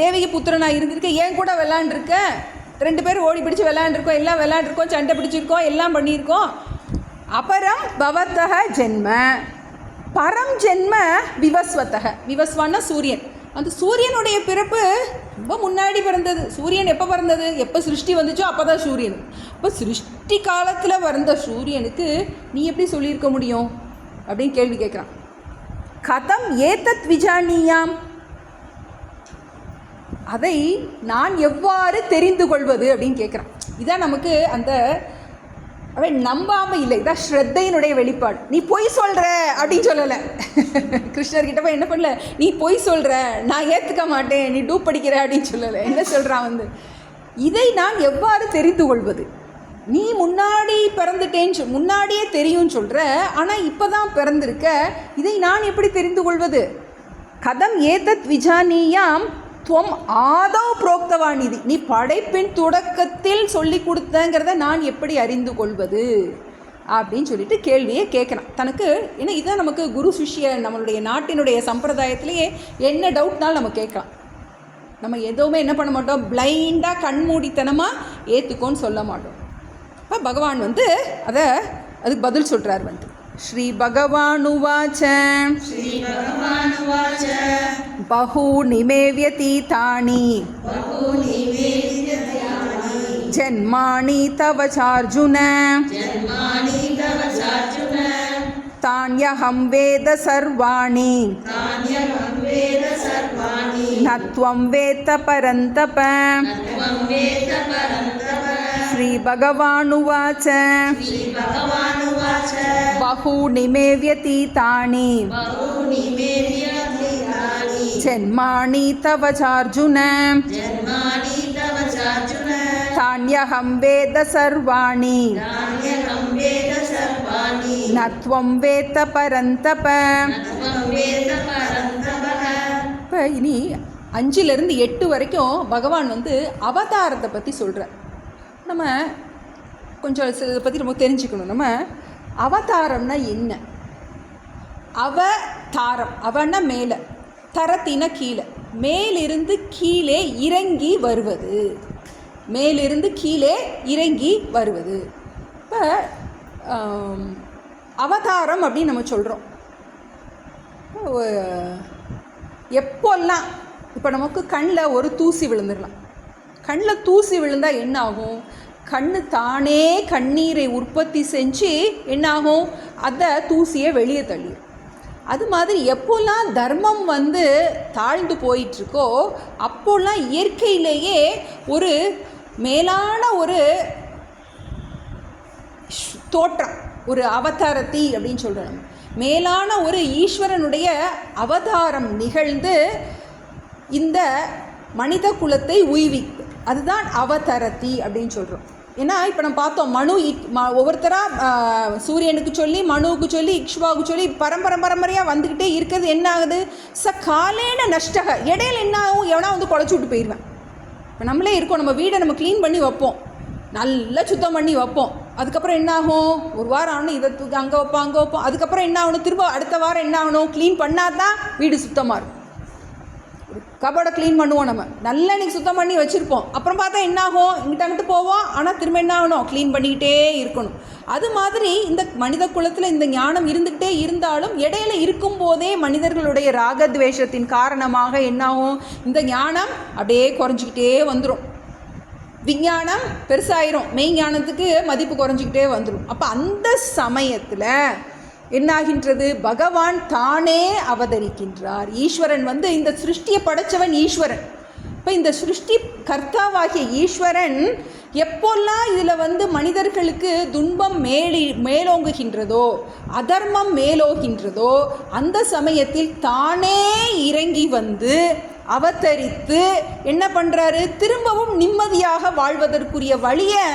தேவகி புத்திரனாக இருந்திருக்க, ஏன் கூட விளாண்டுருக்க, 2 பேரும் ஓடி பிடிச்சி விளாண்டுருக்கோம், எல்லாம் விளாண்டுருக்கோம், சண்டை பிடிச்சிருக்கோம், எல்லாம் பண்ணியிருக்கோம். அபரம் பவதக ஜென்ம பரம் ஜென்ம விவஸ்வத்தக. விவஸ்வான்னா சூரியன். அந்த சூரியனுடைய பிறப்பு ரொம்ப முன்னாடி பிறந்தது. சூரியன் எப்போ பிறந்தது, எப்போ சிருஷ்டி வந்துச்சோ அப்போ தான் சூரியன். இப்போ சிருஷ்டி காலத்தில் பிறந்த சூரியனுக்கு நீ எப்படி சொல்லியிருக்க முடியும் அப்படின்னு கேள்வி கேட்குறான். கதம் ஏதத் விஜானியாம், அதை நான் எவ்வாறு தெரிந்து கொள்வது அப்படின்னு கேட்குறான். இதான் நமக்கு அந்த அவன் நம்பாமல் இல்லை, இதான் ஸ்ரத்தையினுடைய வெளிப்பாடு. நீ பொய் சொல்கிற அப்படின்னு சொல்லலை. கிருஷ்ணர்கிட்ட போய் என்ன பண்ணல, நீ பொய் சொல்கிற, நான் ஏற்றுக்க மாட்டேன், நீ டூப் படிக்கிற அப்படின்னு சொல்லலை. என்ன சொல்கிறான் வந்து, இதை நான் எவ்வாறு தெரிந்து கொள்வது, நீ முன்னாடி பிறந்துட்டேன்னு முன்னாடியே தெரியும்னு சொல்கிற, ஆனால் இப்போ தான் பிறந்திருக்க, இதை நான் எப்படி தெரிந்து கொள்வது. கதம் ஏதத் விஜானியாம் துவம் ஆதௌ புரோக்தவானிதி, நீ படைப்பின் தொடக்கத்தில் சொல்லி கொடுத்தங்கிறத நான் எப்படி அறிந்து கொள்வது அப்படின்னு சொல்லிட்டு கேள்வியை கேட்குறான் தனக்கு. ஏன்னா இதுதான் நமக்கு குரு சிஷ்ய, நம்மளுடைய நாட்டினுடைய சம்பிரதாயத்திலேயே என்ன டவுட்னாலும் நம்ம கேட்கலாம். நம்ம எதுவுமே என்ன பண்ண மாட்டோம், பிளைண்டாக கண்மூடித்தனமாக ஏற்றுக்கோன்னு சொல்ல மாட்டோம். இப்போ பகவான் வந்து அதுக்கு பதில் சொல்கிறார் வந்து. ஸ்ரீ பகவானுவாச்ச பஹூனி மே வ்யதீதானி ஜன்மானி தவ சார்ஜுன தான்யஹம் வேத சர்வாணி ந நத்வம் வேத்த பரந்தப. ஸ்ரீ பகவானுவாச்ச பஹூனி மே வ்யதீதானி ஜன்மானி தவ சார்ஜுன தான்யஹம் வேத சர்வாணி நத்வம் வேத்த பரந்தப. இப்போ இனி 5லேருந்து 8 வரைக்கும் பகவான் வந்து அவதாரத்தை பற்றி சொல்கிறார். நம்ம கொஞ்சம் இதை பற்றி நம்ம தெரிஞ்சுக்கணும். நம்ம அவதாரம்னா என்ன? அவதாரம், அவனா மேலே, தரத்தின கீழே, மேலிருந்து கீழே இறங்கி வருவது, மேலிருந்து கீழே இறங்கி வருவது. இப்போ அவதாரம் அப்படின்னு நம்ம சொல்கிறோம். எப்போல்லாம் இப்போ நமக்கு கண்ணில் ஒரு தூசி விழுந்துடலாம். கண்ணில் தூசி விழுந்தால் என்ன ஆகும்? கண் தானே கண்ணீரை உற்பத்தி செஞ்சு என்னாகும்? அதை தூசியை வெளியே தள்ளிடும். அது மாதிரி எப்போல்லாம் தர்மம் வந்து தாழ்ந்து போயிட்டுருக்கோ அப்போல்லாம் இயற்கையிலேயே ஒரு மேலான ஒரு தோற்றம், ஒரு அவதாரத்தி அப்படின்னு சொல்கிறோம். மேலான ஒரு ஈஸ்வரனுடைய அவதாரம் நிகழ்ந்து இந்த மனித குலத்தை உய்விக்கு, அதுதான் அவதரத்தி அப்படின்னு சொல்கிறோம். ஏன்னா இப்போ நம்ம பார்த்தோம், மனு ஒவ்வொருத்தராக சூரியனுக்கு சொல்லி, மனுவுக்கு சொல்லி, இக்ஷ்வாவுக்கு சொல்லி பரம்பரையாக வந்துக்கிட்டே இருக்கிறது. என்ன ஆகுது? காலேன நஷ்டக, இடையில என்ன ஆகும்? எவனா வந்து குழச்சி விட்டு போயிடுவேன். இப்போ நம்மளே இருக்கோம், நம்ம வீடை நம்ம க்ளீன் பண்ணி வைப்போம், நல்லா சுத்தம் பண்ணி வைப்போம். அதுக்கப்புறம் என்ன ஆகும்? ஒரு வாரம் ஆகணும், இதை தூக்கி அங்கே வைப்போம். அதுக்கப்புறம் என்ன ஆகணும்? திரும்ப அடுத்த வாரம் என்ன ஆகணும்? க்ளீன் பண்ணால் தான் வீடு சுத்தமாக இருக்கும். கபோர்டை க்ளீன் பண்ணுவோம், நம்ம நல்லா இன்றைக்கி சுத்தம் பண்ணி வச்சுருப்போம். அப்புறம் பார்த்தா என்ன ஆகும்? இங்கிட்ட அங்கிட்டு போவோம், ஆனால் திரும்ப என்ன ஆகணும்? க்ளீன் பண்ணிக்கிட்டே இருக்கணும். அது மாதிரி இந்த மனித குலத்தில் இந்த ஞானம் இருந்துக்கிட்டே இருந்தாலும் இடையில இருக்கும்போதே மனிதர்களுடைய ராகத்வேஷத்தின் காரணமாக என்னாகும்? இந்த ஞானம் அப்படியே குறைஞ்சிக்கிட்டே வந்துடும். விஞ்ஞானம் பெருசாயிரும், மெய்ஞானத்துக்கு மதிப்பு குறைஞ்சிக்கிட்டே வந்துடும். அப்போ அந்த சமயத்தில் என்னாகின்றது? பகவான் தானே அவதரிக்கின்றார். ஈஸ்வரன் வந்து இந்த சிருஷ்டியை படைத்தவன் ஈஸ்வரன். இப்போ இந்த சிருஷ்டி கர்த்தாவாகிய ஈஸ்வரன் எப்போல்லாம் இதில் வந்து மனிதர்களுக்கு துன்பம் மேலோங்குகின்றதோ, அதர்மம் மேலோகின்றதோ, அந்த சமயத்தில் தானே இறங்கி வந்து அவதரித்து என்ன பண்ணுறாரு? திரும்பவும் நிம்மதியாக வாழ்வதற்குரிய வழியை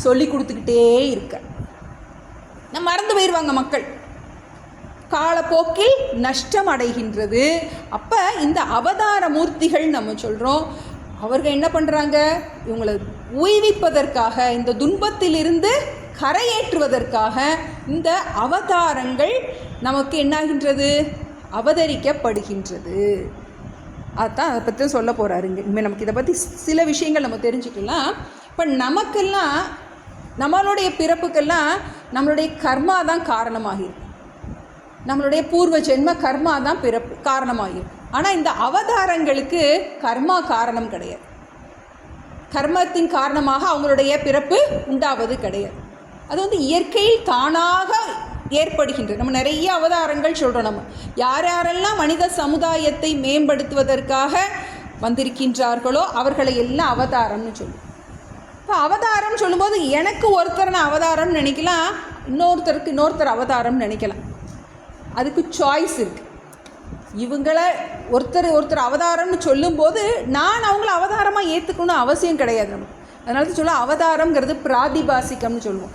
சொல்லி கொடுத்துக்கிட்டே இருக்க. நம்ம மறந்து போயிடுவாங்க மக்கள், காலப்போக்கில் நஷ்டம் அடைகின்றது. அப்போ இந்த அவதார மூர்த்திகள் நம்ம சொல்கிறோம், அவர்கள் என்ன பண்ணுறாங்க? இவங்களை உய்விப்பதற்காக, இந்த துன்பத்திலிருந்து கரையேற்றுவதற்காக இந்த அவதாரங்கள் நமக்கு என்னாகின்றது? அவதரிக்கப்படுகின்றது. அதுதான் அதை பற்றி சொல்ல போகிறாருங்க. இனிமேல் நமக்கு இதை பற்றி சில விஷயங்கள் நம்ம தெரிஞ்சுக்கலாம். இப்போ நமக்கெல்லாம், நம்மளுடைய பிறப்புக்கெல்லாம் நம்மளுடைய கர்மா தான் காரணமாகிருக்கு. நம்மளுடைய பூர்வ ஜென்ம கர்மா தான் பிறப்பு காரணமாகிருக்கு. ஆனால் இந்த அவதாரங்களுக்கு கர்மா காரணம் கிடையாது. கர்மத்தின் காரணமாக அவங்களுடைய பிறப்பு உண்டாவது கிடையாது. அது வந்து இயற்கையில் தானாக ஏற்படுகின்றது. நம்ம நிறைய அவதாரங்கள் சொல்கிறோம். நம்ம யாரெல்லாம் மனித சமுதாயத்தை மேம்படுத்துவதற்காக வந்திருக்கின்றார்களோ அவர்களை எல்லாம் அவதாரம்னு சொல்லுவோம். இப்போ அவதாரம் சொல்லும்போது எனக்கு ஒருத்தர் நான் அவதாரம்னு நினைக்கலாம், இன்னொருத்தர் அவதாரம்னு நினைக்கலாம். அதுக்கு சாய்ஸ் இருக்குது. இவங்களை ஒருத்தர் அவதாரம்னு சொல்லும்போது நான் அவங்கள அவதாரமாக ஏற்றுக்கணும்னு அவசியம் கிடையாது நமக்கு. அதனால தான் சொல்ல அவதாரம்ங்கிறது பிராதிபாசிக்கம்னு சொல்லுவோம்.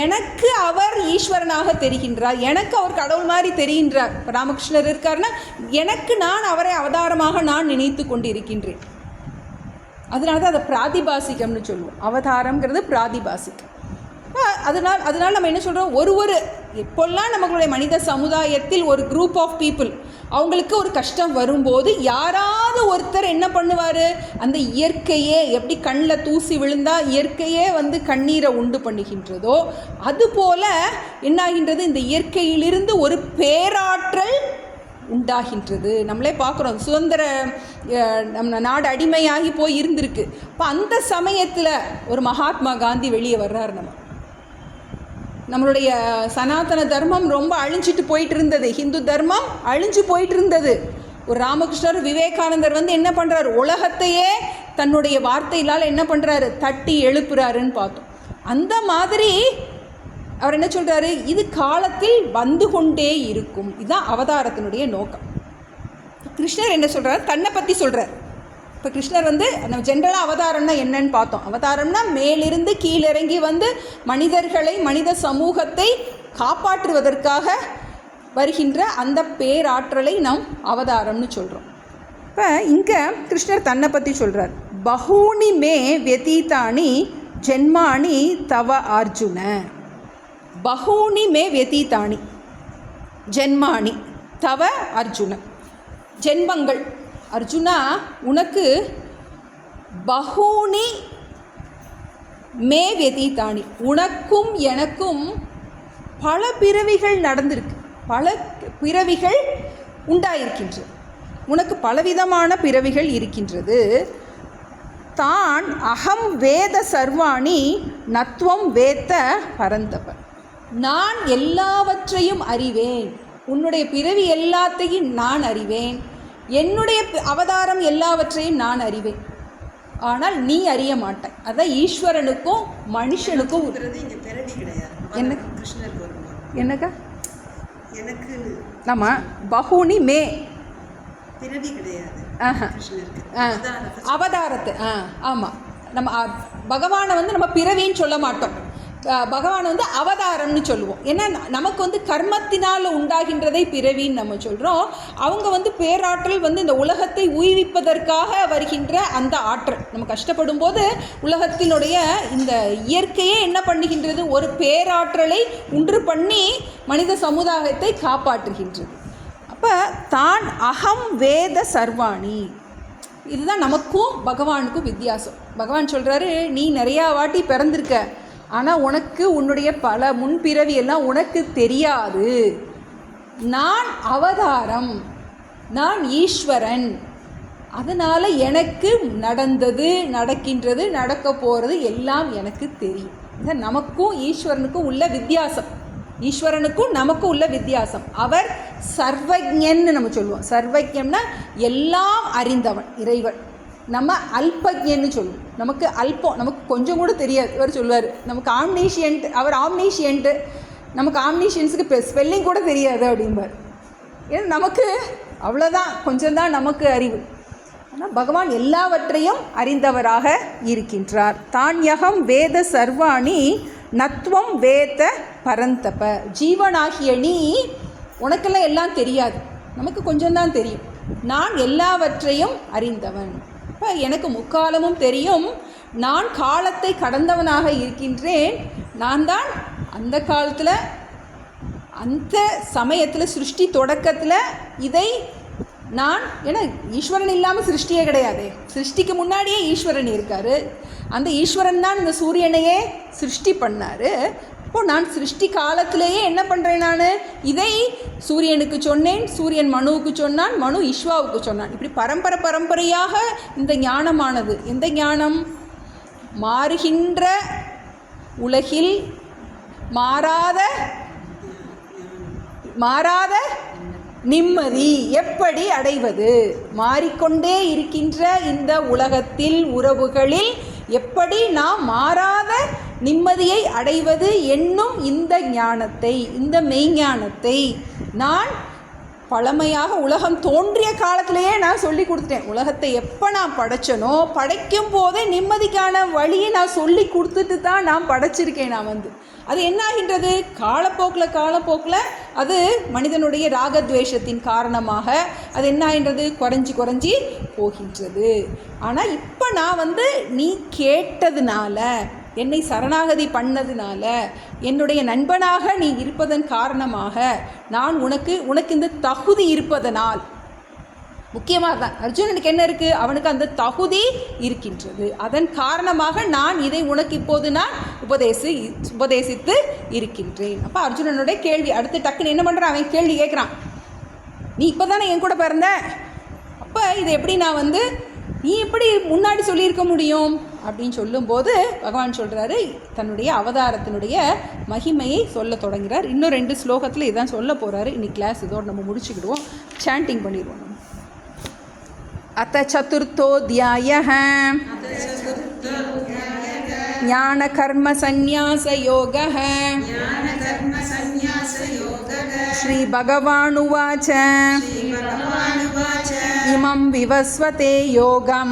எனக்கு அவர் ஈஸ்வரனாக தெரிகின்றார், எனக்கு அவர் கடவுள் மாதிரி தெரிகின்றார். இப்போ ராமகிருஷ்ணர் இருக்காருன்னா எனக்கு நான் அவரை அவதாரமாக நான் நினைத்து கொண்டு இருக்கின்றேன். அதனால தான் அதை பிராதிபாசிக்கம்னு சொல்லுவோம். அவதாரம்ங்கிறது பிராதிபாசிக்கம். அதனால் நம்ம என்ன சொல்கிறோம்? ஒரு எப்போல்லாம் நம்மளுடைய மனித சமுதாயத்தில் ஒரு குரூப் ஆஃப் பீப்புள் அவங்களுக்கு ஒரு கஷ்டம் வரும்போது யாராவது ஒருத்தர் என்ன பண்ணுவார்? அந்த இயற்கையே எப்படி கண்ணில் தூசி விழுந்தால் இயற்கையே வந்து கண்ணீரை உண்டு பண்ணுகின்றதோ அதுபோல் என்னாகின்றது? இந்த இயற்கையிலிருந்து ஒரு பேராற்றல் உண்டாகின்றது. நம்மளே பார்க்குறோம், சுதந்திர நம்ம நாடு அடிமையாகி போய் இருந்திருக்கு. இப்போ அந்த சமயத்தில் ஒரு மகாத்மா காந்தி வெளியே வர்றாரு. நம்மளுடைய சனாதன தர்மம் ரொம்ப அழிஞ்சிட்டு போயிட்டு இருந்தது, ஹிந்து தர்மம் அழிஞ்சு போயிட்டு இருந்தது. ஒரு ராமகிருஷ்ணர் விவேகானந்தர் வந்து என்ன பண்ணுறாரு, உலகத்தையே தன்னுடைய வார்த்தையினால் என்ன பண்ணுறாரு, தட்டி எழுப்புறாருன்னு பார்த்தோம். அந்த மாதிரி அவர் என்ன சொல்கிறாரு, இது காலத்தில் வந்து கொண்டே இருக்கும். இதுதான் அவதாரத்தினுடைய நோக்கம். கிருஷ்ணர் என்ன சொல்கிறார், தன்னை பற்றி சொல்கிறார். இப்போ கிருஷ்ணர் வந்து நம்ம ஜென்ரலாக அவதாரம்னா என்னன்னு பார்த்தோம். அவதாரம்னா மேலிருந்து கீழிறங்கி வந்து மனிதர்களை, மனித சமூகத்தை காப்பாற்றுவதற்காக வருகின்ற அந்த பேராற்றலை நாம் அவதாரம்னு சொல்கிறோம். இப்போ இங்கே கிருஷ்ணர் தன்னை பற்றி சொல்கிறார். பகூனி மே வெதீதானி ஜென்மானி தவ அர்ஜுன. பகூனி மே வெதீதானி ஜென்மானி தவ அர்ஜுன. ஜென்மங்கள் அர்ஜுனா, உனக்கு பகூனி மே வெதீதானி, உனக்கும் எனக்கும் பல பிறவிகள் நடந்திருக்கு, பல பிறவிகள் உண்டாயிருக்கின்றது, உனக்கு பலவிதமான பிறவிகள் இருக்கின்றது. தான் அகம் வேத சர்வாணி நத்வம் வேத்த பரந்தப. நான் எல்லாவற்றையும் அறிவேன், உன்னுடைய பிறவி எல்லாத்தையும் நான் அறிவேன், என்னுடைய அவதாரம் எல்லாவற்றையும் நான் அறிவேன், ஆனால் நீ அறிய மாட்டாய். அதான் ஈஸ்வரனுக்கும் மனுஷனுக்கும் என்ன என்னக்கா எனக்கு நம்ம பகுனி மே பிறவி கிடையாது. அவதாரத்தை ஆமாம், நம்ம பகவானை வந்து நம்ம பிறவின்னு சொல்ல மாட்டோம், பகவானை வந்து அவதாரம்னு சொல்லுவோம். ஏன்னா நமக்கு வந்து கர்மத்தினால் உண்டாகின்றதை பிறவின்னு நம்ம சொல்கிறோம். அவங்க வந்து பேராற்றல் வந்து இந்த உலகத்தை உய்விப்பதற்காக வருகின்ற அந்த ஆற்றல். நம்ம கஷ்டப்படும் போது உலகத்தினுடைய இந்த இயற்கையே என்ன பண்ணுகின்றது, ஒரு பேராற்றலை உண்டு பண்ணி மனித சமுதாயத்தை காப்பாற்றுகின்றது. அப்போ தான் அகம் வேத சர்வாணி, இதுதான் நமக்கும் பகவானுக்கும் வித்தியாசம். பகவான் சொல்கிறாரு, நீ நிறையா வாட்டி பிறந்திருக்க, ஆனால் உனக்கு உன்னுடைய பல முன்பிறவி எல்லாம் உனக்கு தெரியாது. நான் அவதாரம், நான் ஈஸ்வரன், அதனால் எனக்கு நடந்தது, நடக்கின்றது, நடக்க போகிறது எல்லாம் எனக்கு தெரியும். இது நமக்கும் ஈஸ்வரனுக்கும் உள்ள வித்தியாசம். ஈஸ்வரனுக்கும் நமக்கும் உள்ள வித்தியாசம். அவர் சர்வஜன்னு நம்ம சொல்லுவோம். சர்வஜம்னா எல்லாம் அறிந்தவன் இறைவன். நம்ம அல்பஜன்னு சொல்லுவோம். நமக்கு அல்பம், நமக்கு கொஞ்சம் கூட தெரியாது. இவர் சொல்லுவார் நமக்கு ஆம்னீஷியன்ட், அவர் ஆம்னீஷியன்ட்டு, நமக்கு ஆம்னீஷியன்ஸுக்கு ஸ்பெல்லிங் கூட தெரியாது அப்படிம்பார். ஏன்னா நமக்கு அவ்வளோதான், கொஞ்சம்தான் நமக்கு அறிவு. ஆனால் பகவான் எல்லாவற்றையும் அறிந்தவராக இருக்கின்றார். தான்யகம் வேத சர்வாணி நத்வம் வேத பரந்தப. ஜீவனாகிய நீ, உனக்கெல்லாம் எல்லாம் தெரியாது, நமக்கு கொஞ்சம்தான் தெரியும். நான் எல்லாவற்றையும் அறிந்தவன். இப்போ எனக்கு முக்காலமும் தெரியும், நான் காலத்தை கடந்தவனாக இருக்கின்றேன். நான் தான் அந்த காலத்தில், அந்த சமயத்தில், சிருஷ்டி தொடக்கத்தில் இதை நான், ஏன்னா ஈஸ்வரன் இல்லாமல் சிருஷ்டியே கிடையாது. சிருஷ்டிக்கு முன்னாடியே ஈஸ்வரன் இருக்கார். அந்த ஈஸ்வரன் தான் இந்த சூரியனையே சிருஷ்டி பண்ணார். இப்போது நான் சிருஷ்டி காலத்திலேயே என்ன பண்ணுறேன், நான் இதை சூரியனுக்கு சொன்னேன், சூரியன் மனுவுக்கு சொன்னான், மனு ஈஸ்வாவுக்கு சொன்னான். இப்படி பரம்பரையாக இந்த ஞானமானது, எந்த ஞானம், மாறுகின்ற உலகில் மாறாத நிம்மதி எப்படி அடைவது, மாறிக்கொண்டே இருக்கின்ற இந்த உலகத்தில் உறவுகளில் எப்படி நாம் மாறாத நிம்மதியை அடைவது என்னும் இந்த ஞானத்தை, இந்த மெய்ஞானத்தை நான் பழமையாக உலகம் தோன்றிய காலத்திலேயே நான் சொல்லி கொடுத்துட்டேன். உலகத்தை எப்போ நான் படைச்சனோ, படைக்கும் போதே நிம்மதிக்கான வழியை நான் சொல்லி கொடுத்துட்டு தான் நான் படைச்சிருக்கேன். நான் வந்து அது என்ன ஆகின்றது, காலப்போக்கில் அது மனிதனுடைய ராகத்வேஷத்தின் காரணமாக அது என்ன ஆகின்றது, குறைஞ்சி போகின்றது. ஆனால் இப்போ நான் வந்து நீ கேட்டதுனால, என்னை சரணாகதி பண்ணதுனால, என்னுடைய நண்பனாக நீ இருப்பதன் காரணமாக, நான் உனக்கு இந்த தகுதி இருப்பதனால், முக்கியமாக தான் அர்ஜுனனுக்கு என்ன இருக்குது, அவனுக்கு அந்த தகுதி இருக்கின்றது. அதன் காரணமாக நான் இதை உனக்கு இப்போது நான் உபதேசித்து இருக்கின்றேன். அப்போ அர்ஜுனனுடைய கேள்வி அடுத்து டக்குன்னு என்ன பண்ணுறான், அவன் கேள்வி கேட்குறான், நீ இப்போ தானே என் கூட பிறந்த, அப்போ இது எப்படி நான் வந்து நீ எப்படி முன்னாடி சொல்லியிருக்க முடியும் அப்படின்னு சொல்லும்போது பகவான் சொல்கிறாரு, தன்னுடைய அவதாரத்தினுடைய மகிமையை சொல்ல தொடங்குகிறார். இன்னும் 2 ஸ்லோகத்தில் இதான் சொல்ல போகிறாரு. இன்னைக்கு கிளாஸ் இதோடு நம்ம முடிச்சுக்கிடுவோம், சாண்டிங் பண்ணிடுவோம் நம்ம. अथ चतुर्थोऽध्यायः ज्ञानकर्मसन्न्यासयोगः। श्रीभगवानुवाच इमं विवस्वते योगं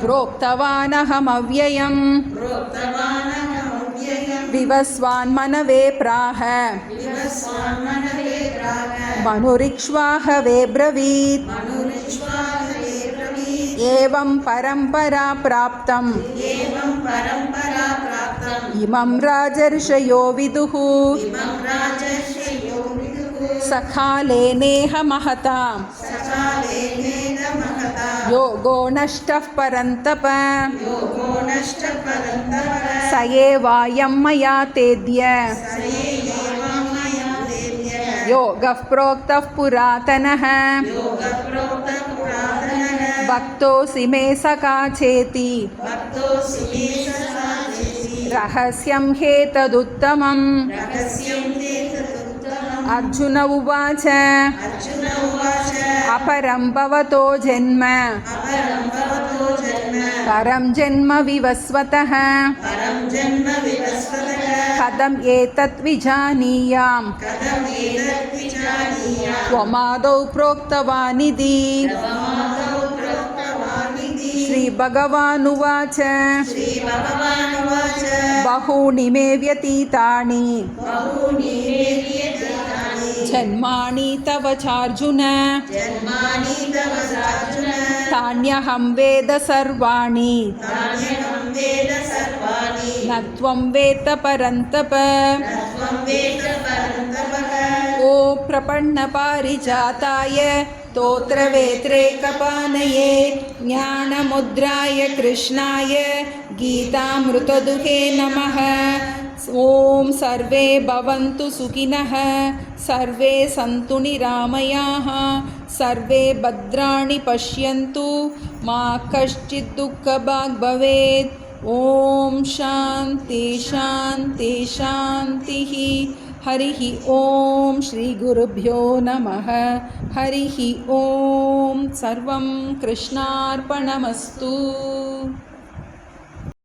प्रोक्तवानहमव्ययम् विवस्वान्मनवे प्राह मनुरिक्ष्वाहवे ब्रवीत् एवं परम्परा प्राप्तम् इमं राजर्षयो विदुः सकालेनेह महता योगो नष्टः परन्तप स एवायं मया तेद्य योगः प्रोक्तः पुरातनः भक्तोऽसि मे सखा चेति रहस्यं ह्येतदुत्तमम्। अर्जुन उवाच अपरं भवतो जन्म परं जन्म विवस्वतः कथम् एतत् विजानीयाम् त्वमादौ प्रोक्तवानिति। श्रीभगवानुवाच बहूनि मे व्यतीतानि जन्मानि तव चार्जुन तान्यहं वेद सर्वाणि न त्वं वेत्त परन्तप। ओ प्रपन्नपारिजाताय स्तोत्रवेत्रैकपाणये ज्ञानमुद्राय कृष्णाय गीतामृतदुहे नमः। ॐ सर्वे भवन्तु सुखिनः सर्वे सन्तु निरामयाः सर्वे भद्राणि पश्यन्तु मा कश्चित् दुःखभाग् भवेत्। ॐ शान्ति शान्ति शान्तिः। हरिः ॐ श्रीगुरुभ्यो नमः। हरिः ॐ सर्वं कृष्णार्पणमस्तु।